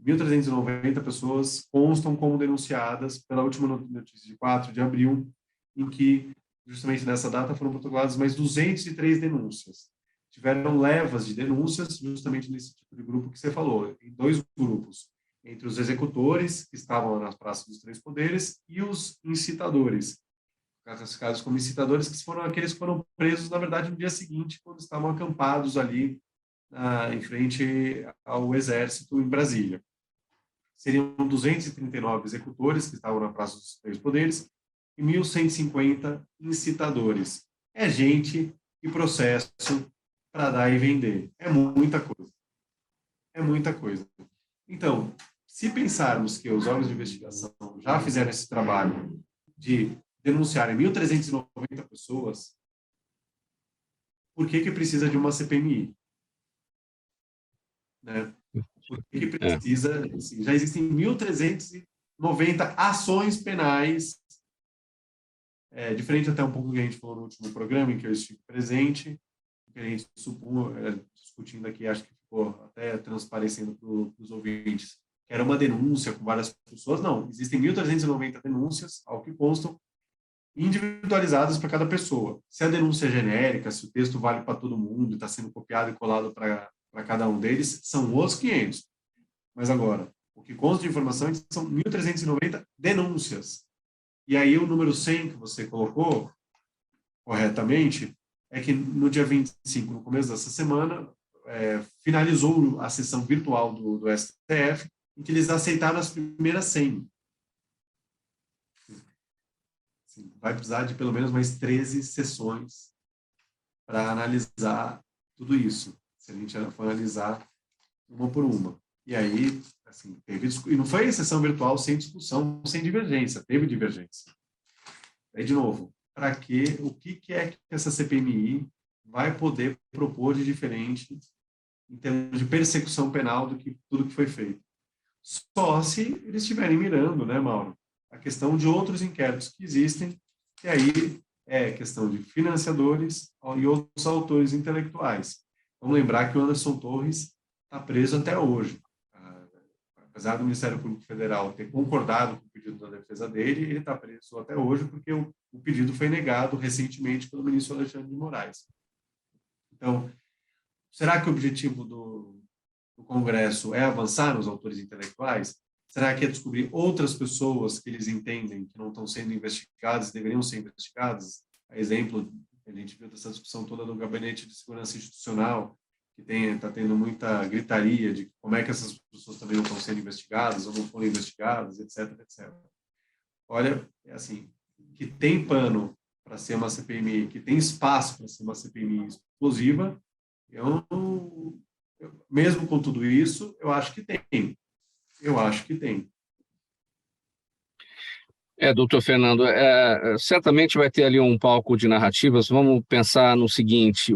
1.390 pessoas constam como denunciadas pela última notícia de 4 de abril, em que justamente nessa data foram protocoladas mais 203 denúncias. Tiveram levas de denúncias, justamente nesse tipo de grupo que você falou, em 2 grupos, entre os executores, que estavam nas praças dos 3 poderes, e os incitadores. Classificados como incitadores, que foram aqueles que foram presos, na verdade, no dia seguinte, quando estavam acampados ali em frente ao Exército, em Brasília. Seriam 239 executores, que estavam na Praça dos 3 Poderes, e 1.150 incitadores. É gente e processo para dar e vender. É muita coisa. É muita coisa. Então, se pensarmos que os órgãos de investigação já fizeram esse trabalho de denunciarem 1.390 pessoas, por que precisa de uma CPMI? Né? Por que precisa? Assim, já existem 1.390 ações penais, diferente até um pouco do que a gente falou no último programa, em que eu estive presente, que a gente discutindo aqui, acho que ficou até transparecendo para os ouvintes, que era uma denúncia com várias pessoas. Não, existem 1.390 denúncias, ao que constam, individualizadas para cada pessoa. Se a denúncia é genérica, se o texto vale para todo mundo, está sendo copiado e colado para cada um deles, são os 500. Mas agora, o que consta de informação é que são 1.390 denúncias. E aí o número 100 que você colocou corretamente é que no dia 25, no começo dessa semana, finalizou a sessão virtual do STF, em que eles aceitaram as primeiras 100. Vai precisar de pelo menos mais 13 sessões para analisar tudo isso, se a gente for analisar uma por uma. E aí, assim, e não foi sessão virtual sem discussão, sem divergência, teve divergência. Aí, de novo, para quê? O que é que essa CPMI vai poder propor de diferente em termos de persecução penal do que tudo que foi feito? Só se eles estiverem mirando, né, Mauro, a questão de outros inquéritos que existem, e aí é questão de financiadores e outros autores intelectuais. Vamos lembrar que o Anderson Torres está preso até hoje. Apesar do Ministério Público Federal ter concordado com o pedido da defesa dele, ele está preso até hoje porque o pedido foi negado recentemente pelo ministro Alexandre de Moraes. Então, será que o objetivo no Congresso é avançar nos autores intelectuais? Será que é descobrir outras pessoas que eles entendem que não estão sendo investigadas, deveriam ser investigadas? A exemplo, a gente viu dessa discussão toda do Gabinete de Segurança Institucional, que está tendo muita gritaria de como é que essas pessoas também não estão sendo investigadas ou não foram investigadas, etc, etc. Olha, é assim, que tem pano para ser uma CPMI, que tem espaço para ser uma CPMI explosiva, mesmo com tudo isso, eu acho que tem. Eu acho que tem. Doutor Fernando, certamente vai ter ali um palco de narrativas. Vamos pensar no seguinte: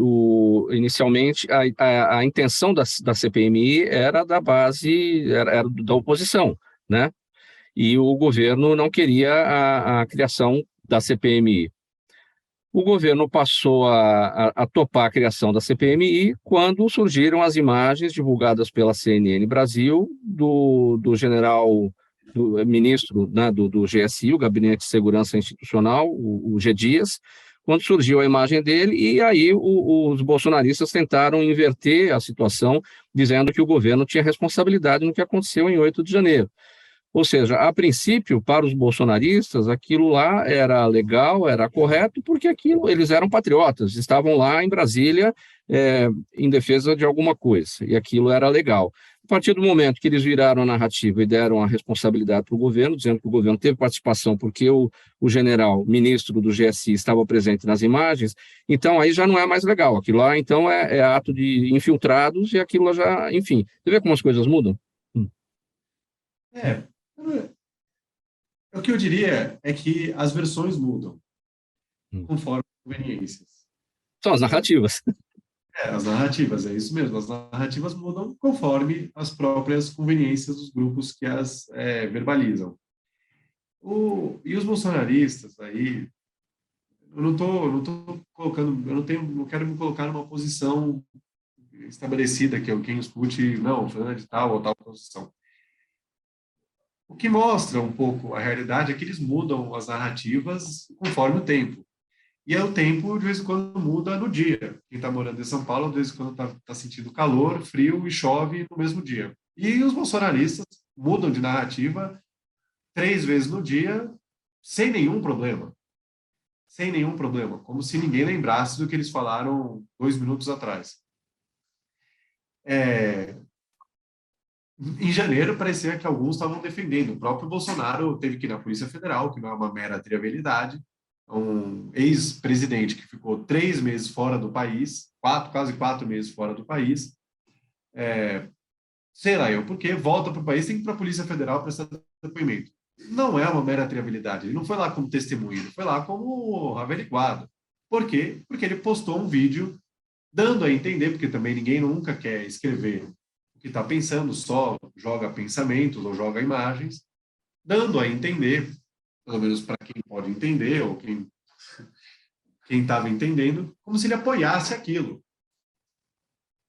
inicialmente, a intenção da CPMI era da base, era da oposição, né? E o governo não queria a criação da CPMI. O governo passou a topar a criação da CPMI quando surgiram as imagens divulgadas pela CNN Brasil do general, do ministro, né, do GSI, o Gabinete de Segurança Institucional, o G. Dias, quando surgiu a imagem dele, e aí os bolsonaristas tentaram inverter a situação, dizendo que o governo tinha responsabilidade no que aconteceu em 8 de janeiro. Ou seja, a princípio, para os bolsonaristas, aquilo lá era legal, era correto, porque eles eram patriotas, estavam lá em Brasília em defesa de alguma coisa, e aquilo era legal. A partir do momento que eles viraram a narrativa e deram a responsabilidade para o governo, dizendo que o governo teve participação porque o general, ministro do GSI, estava presente nas imagens, então aí já não é mais legal. Aquilo lá, então, é ato de infiltrados e aquilo lá já, enfim. Você vê como as coisas mudam? O que eu diria é que as versões mudam conforme as conveniências. São as narrativas. As narrativas, é isso mesmo. As narrativas mudam conforme as próprias conveniências dos grupos que as verbalizam. E os bolsonaristas aí, eu não tô colocando, não quero me colocar numa posição estabelecida que quem escute, não, fulano de tal ou tal posição. O que mostra um pouco a realidade é que eles mudam as narrativas conforme o tempo. E o tempo, de vez em quando, muda no dia. Quem está morando em São Paulo, de vez em quando está sentindo calor, frio e chove no mesmo dia. E os bolsonaristas mudam de narrativa 3 vezes no dia, sem nenhum problema. Sem nenhum problema. Como se ninguém lembrasse do que eles falaram 2 minutos atrás. Em janeiro, parecia que alguns estavam defendendo. O próprio Bolsonaro teve que ir na Polícia Federal, que não é uma mera trivialidade. Um ex-presidente que ficou 3 meses fora do país, quase 4 meses fora do país. Sei lá eu, porque volta para o país, tem que ir para a Polícia Federal prestar depoimento. Não é uma mera trivialidade. Ele não foi lá como testemunha, ele foi lá como averiguado. Por quê? Porque ele postou um vídeo dando a entender, porque também ninguém nunca quer escrever que está pensando, só joga pensamentos ou joga imagens, dando a entender, pelo menos para quem pode entender, ou quem estava entendendo, como se ele apoiasse aquilo.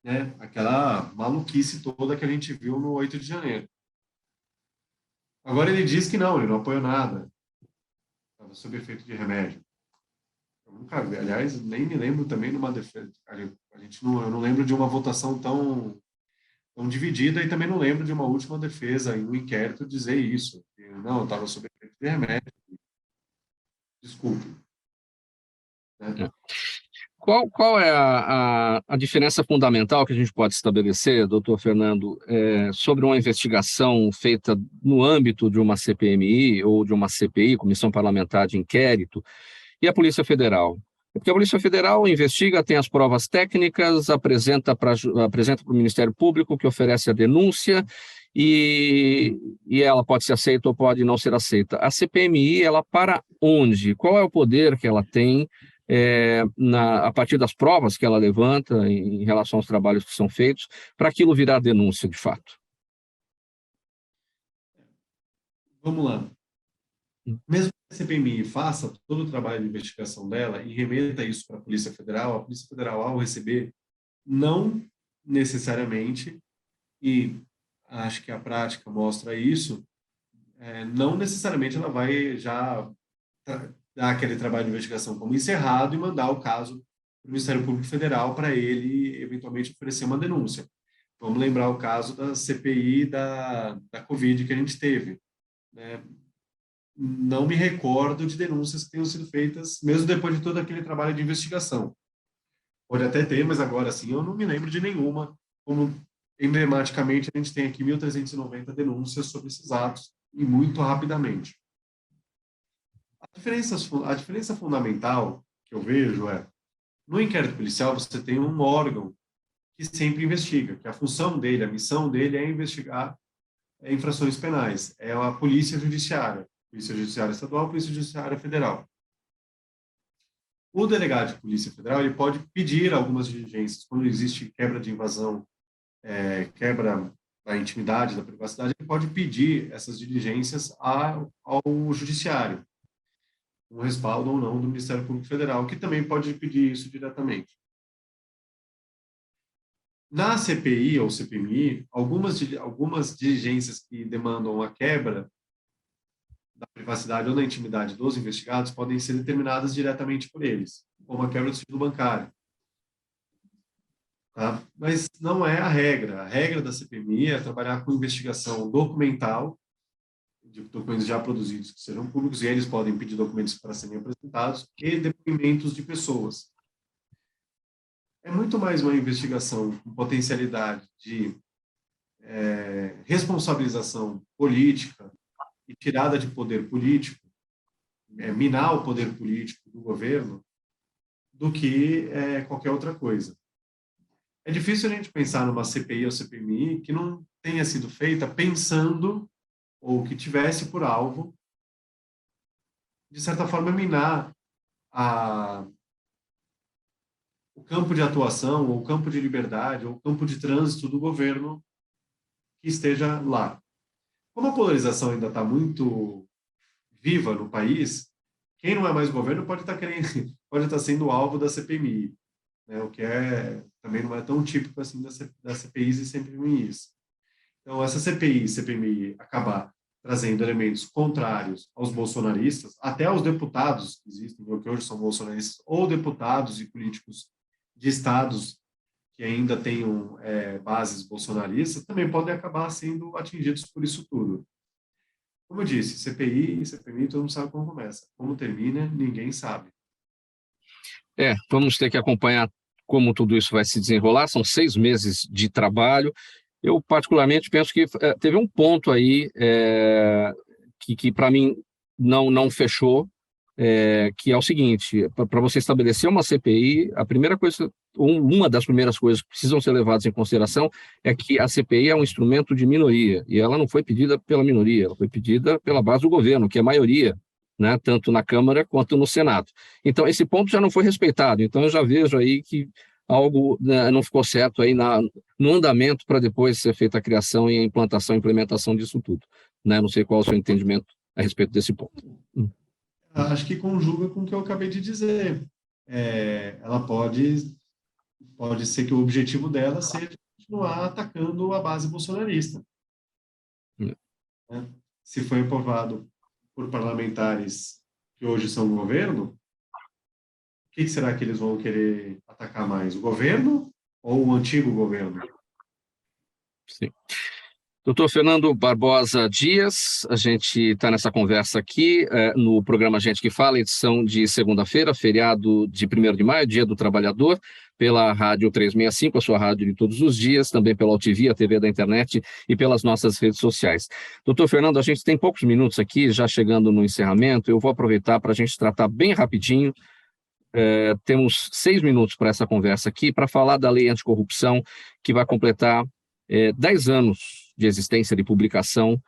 Né? Aquela maluquice toda que a gente viu no 8 de janeiro. Agora ele diz que não, ele não apoiou nada. Estava sob efeito de remédio. Eu nunca vi, aliás, nem me lembro também de uma defesa. Eu não lembro de uma votação tão dividida e também não lembro de uma última defesa em um inquérito dizer isso. Não, eu estava sob efeito de remédio. Desculpe. Né? Qual é a diferença fundamental que a gente pode estabelecer, doutor Fernando, sobre uma investigação feita no âmbito de uma CPMI ou de uma CPI, Comissão Parlamentar de Inquérito, e a Polícia Federal? Porque a Polícia Federal investiga, tem as provas técnicas, apresenta para o Ministério Público, que oferece a denúncia, e ela pode ser aceita ou pode não ser aceita. A CPMI, ela para onde? Qual é o poder que ela tem a partir das provas que ela levanta em relação aos trabalhos que são feitos, para aquilo virar denúncia de fato? Vamos lá. Mesmo que a CPMI faça todo o trabalho de investigação dela e remeta isso para a Polícia Federal, ao receber, não necessariamente, e acho que a prática mostra isso, não necessariamente ela vai já dar aquele trabalho de investigação como encerrado e mandar o caso para o Ministério Público Federal para ele, eventualmente, oferecer uma denúncia. Vamos lembrar o caso da CPI da Covid que a gente teve, né? Não me recordo de denúncias que tenham sido feitas, mesmo depois de todo aquele trabalho de investigação. Pode até ter, mas agora sim eu não me lembro de nenhuma. Como emblematicamente a gente tem aqui 1.390 denúncias sobre esses atos, e muito rapidamente. A diferença fundamental que eu vejo é, no inquérito policial você tem um órgão que sempre investiga, que a função dele, a missão dele é investigar infrações penais, é a Polícia Judiciária Estadual, Polícia Judiciária Federal. O delegado de Polícia Federal ele pode pedir algumas diligências quando existe quebra de invasão, quebra da intimidade, da privacidade, ele pode pedir essas diligências ao Judiciário, um respaldo ou não do Ministério Público Federal, que também pode pedir isso diretamente. Na CPI ou CPMI, algumas diligências que demandam a quebra da privacidade ou da intimidade dos investigados podem ser determinadas diretamente por eles, como a quebra do sigilo bancário. Tá? Mas não é a regra. A regra da CPMI é trabalhar com investigação documental, de documentos já produzidos que sejam públicos, e eles podem pedir documentos para serem apresentados, e depoimentos de pessoas. É muito mais uma investigação com potencialidade de responsabilização política e tirada de poder político, minar o poder político do governo, do que qualquer outra coisa. É difícil a gente pensar numa CPI ou CPMI que não tenha sido feita pensando ou que tivesse por alvo, de certa forma, minar o campo de atuação, ou o campo de liberdade, ou o campo de trânsito do governo que esteja lá. Como a polarização ainda está muito viva no país, quem não é mais governo pode estar sendo alvo da CPMI, né? O que também não é tão típico assim das CPIs e CPMIs. Então, essa CPI e CPMI acabar trazendo elementos contrários aos bolsonaristas, até aos deputados que existem, que hoje são bolsonaristas, ou deputados e políticos de estados que ainda tenham bases bolsonaristas, também podem acabar sendo atingidos por isso tudo. Como eu disse, CPI e CPMI, todo mundo sabe como começa. Como termina, ninguém sabe. Vamos ter que acompanhar como tudo isso vai se desenrolar. São 6 meses de trabalho. Eu, particularmente, penso que teve um ponto aí que para mim, não fechou, que é o seguinte: para você estabelecer uma CPI, a primeira coisa, uma das primeiras coisas que precisam ser levadas em consideração é que a CPI é um instrumento de minoria, e ela não foi pedida pela minoria, ela foi pedida pela base do governo, que é a maioria, né, tanto na Câmara quanto no Senado. Então, esse ponto já não foi respeitado. Então, eu já vejo aí que algo, né, não ficou certo aí no andamento para depois ser feita a criação e a implantação e implementação disso tudo. Né? Não sei qual é o seu entendimento a respeito desse ponto. Acho que conjuga com o que eu acabei de dizer. Ela pode ser que o objetivo dela seja continuar atacando a base bolsonarista. Né? Se foi aprovado por parlamentares que hoje são governo, o que será que eles vão querer atacar mais? O governo ou o antigo governo? Sim. Doutor Fernando Barbosa Dias, a gente está nessa conversa aqui no programa Gente que Fala, edição de segunda-feira, feriado de 1º de maio, Dia do Trabalhador, pela Rádio 365, a sua rádio de todos os dias, também pela UTV, a TV da internet e pelas nossas redes sociais. Doutor Fernando, a gente tem poucos minutos aqui, já chegando no encerramento, eu vou aproveitar para a gente tratar bem rapidinho. Temos 6 minutos para essa conversa aqui, para falar da lei anticorrupção, que vai completar 10 anos de existência, de publicação,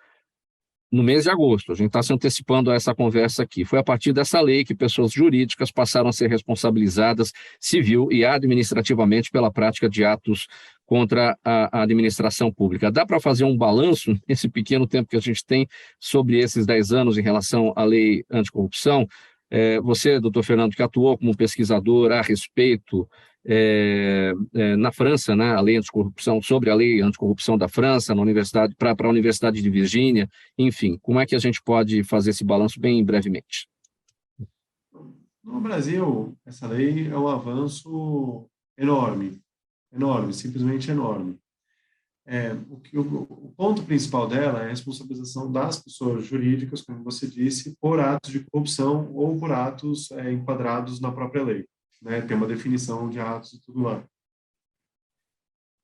no mês de agosto. A gente está se antecipando a essa conversa aqui. Foi a partir dessa lei que pessoas jurídicas passaram a ser responsabilizadas civil e administrativamente pela prática de atos contra a administração pública. Dá para fazer um balanço, nesse pequeno tempo que a gente tem, sobre esses 10 anos em relação à lei anticorrupção? Você, doutor Fernando, que atuou como pesquisador a respeito na França, né, a lei anticorrupção, sobre a lei anticorrupção da França, na universidade, para a Universidade de Virgínia, enfim, como é que a gente pode fazer esse balanço bem brevemente? No Brasil, essa lei é um avanço enorme, simplesmente enorme. O ponto principal dela é a responsabilização das pessoas jurídicas, como você disse, por atos de corrupção ou por atos enquadrados na própria lei. Né? Tem uma definição de atos e tudo lá.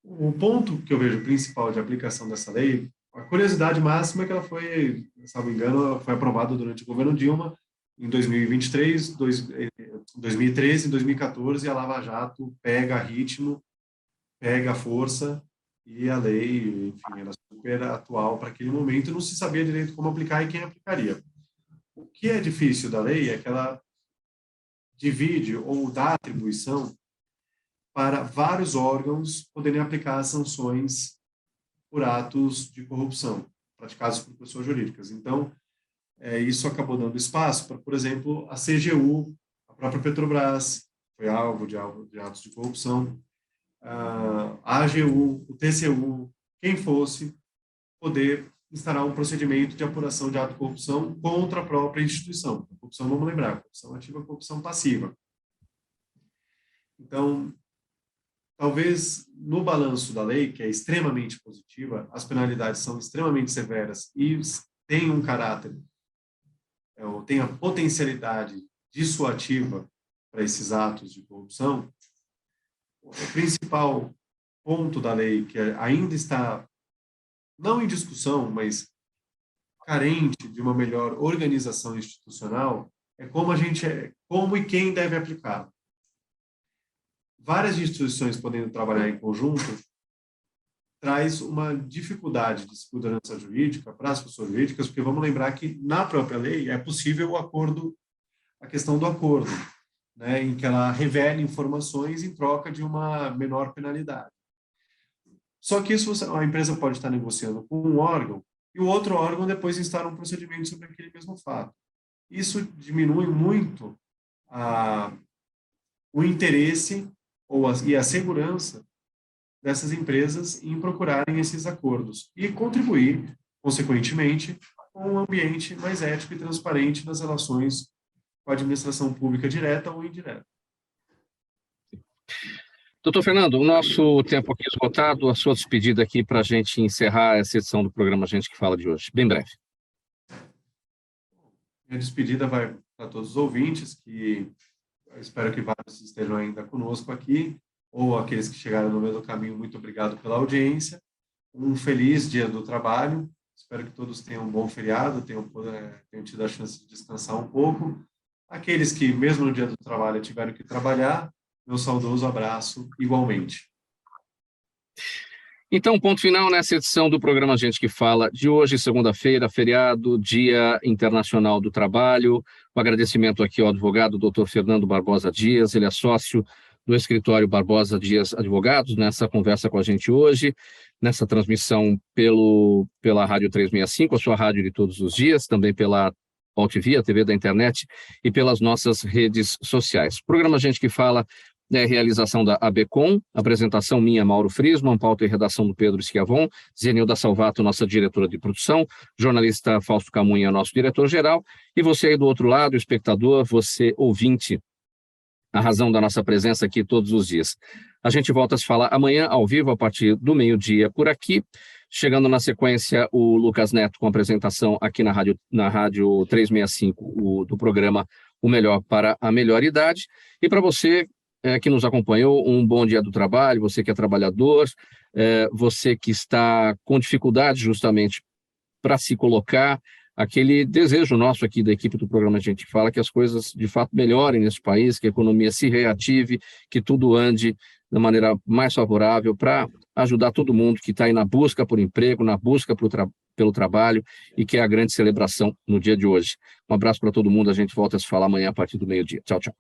O ponto que eu vejo principal de aplicação dessa lei, a curiosidade máxima é que ela foi, se não me engano, foi aprovada durante o governo Dilma, em 2023, 2013 e 2014, e a Lava Jato pega ritmo, pega força, e a lei, enfim, era super atual para aquele momento, e não se sabia direito como aplicar e quem aplicaria. O que é difícil da lei é que ela divide ou dá atribuição para vários órgãos poderem aplicar sanções por atos de corrupção praticados por pessoas jurídicas. Então, isso acabou dando espaço para, por exemplo, a CGU, a própria Petrobras, foi alvo de atos de corrupção, a AGU, o TCU, quem fosse, poder instaurar um procedimento de apuração de ato de corrupção contra a própria instituição. A corrupção, vamos lembrar, corrupção ativa, corrupção passiva. Então, talvez no balanço da lei, que é extremamente positiva, as penalidades são extremamente severas e têm um caráter, têm a potencialidade dissuativa para esses atos de corrupção. O principal ponto da lei, que ainda está, não em discussão, mas carente de uma melhor organização institucional, é como e quem deve aplicar. Várias instituições podendo trabalhar em conjunto traz uma dificuldade de segurança jurídica para as pessoas jurídicas, porque vamos lembrar que na própria lei é possível o acordo, a questão do acordo, né, em que ela revela informações em troca de uma menor penalidade. Só que isso a empresa pode estar negociando com um órgão e o outro órgão depois instala um procedimento sobre aquele mesmo fato. Isso diminui muito o interesse e a segurança dessas empresas em procurarem esses acordos e contribuir, consequentemente, com um ambiente mais ético e transparente nas relações com a administração pública direta ou indireta. Doutor Fernando, o nosso tempo aqui esgotado, a sua despedida aqui para a gente encerrar essa edição do programa Gente que Fala de hoje, bem breve. Minha despedida vai para todos os ouvintes, que eu espero que vários estejam ainda conosco aqui, ou aqueles que chegaram no meio do caminho, muito obrigado pela audiência. Um feliz Dia do Trabalho, espero que todos tenham um bom feriado, tenham tido a chance de descansar um pouco. Aqueles que, mesmo no Dia do Trabalho, tiveram que trabalhar, meu saudoso abraço igualmente. Então, ponto final nessa edição do programa Gente que Fala de hoje, segunda-feira, feriado, Dia Internacional do Trabalho. Um agradecimento aqui ao advogado Dr. Fernando Barbosa Dias, ele é sócio do escritório Barbosa Dias Advogados, nessa conversa com a gente hoje, nessa transmissão pela Rádio 365, a sua rádio de todos os dias, também pela AltV, a TV da internet, e pelas nossas redes sociais. O programa Gente que Fala é realização da ABCom, apresentação minha, Mauro Friesman, pauta e redação do Pedro Schiavon, Zenilda Salvato, nossa diretora de produção, jornalista Fausto Camunha, nosso diretor-geral, e você aí do outro lado, espectador, você ouvinte, a razão da nossa presença aqui todos os dias. A gente volta a se falar amanhã, ao vivo, a partir do meio-dia por aqui, chegando na sequência o Lucas Neto com a apresentação aqui na Rádio 365 do programa O Melhor para a Melhor Idade, e para você que nos acompanhou, um bom dia do trabalho, você que é trabalhador, você que está com dificuldade justamente para se colocar, aquele desejo nosso aqui da equipe do programa Gente Fala, que as coisas de fato melhorem nesse país, que a economia se reative, que tudo ande da maneira mais favorável para ajudar todo mundo que está aí na busca por emprego, na busca pelo trabalho e que é a grande celebração no dia de hoje. Um abraço para todo mundo, a gente volta a se falar amanhã a partir do meio-dia. Tchau, tchau.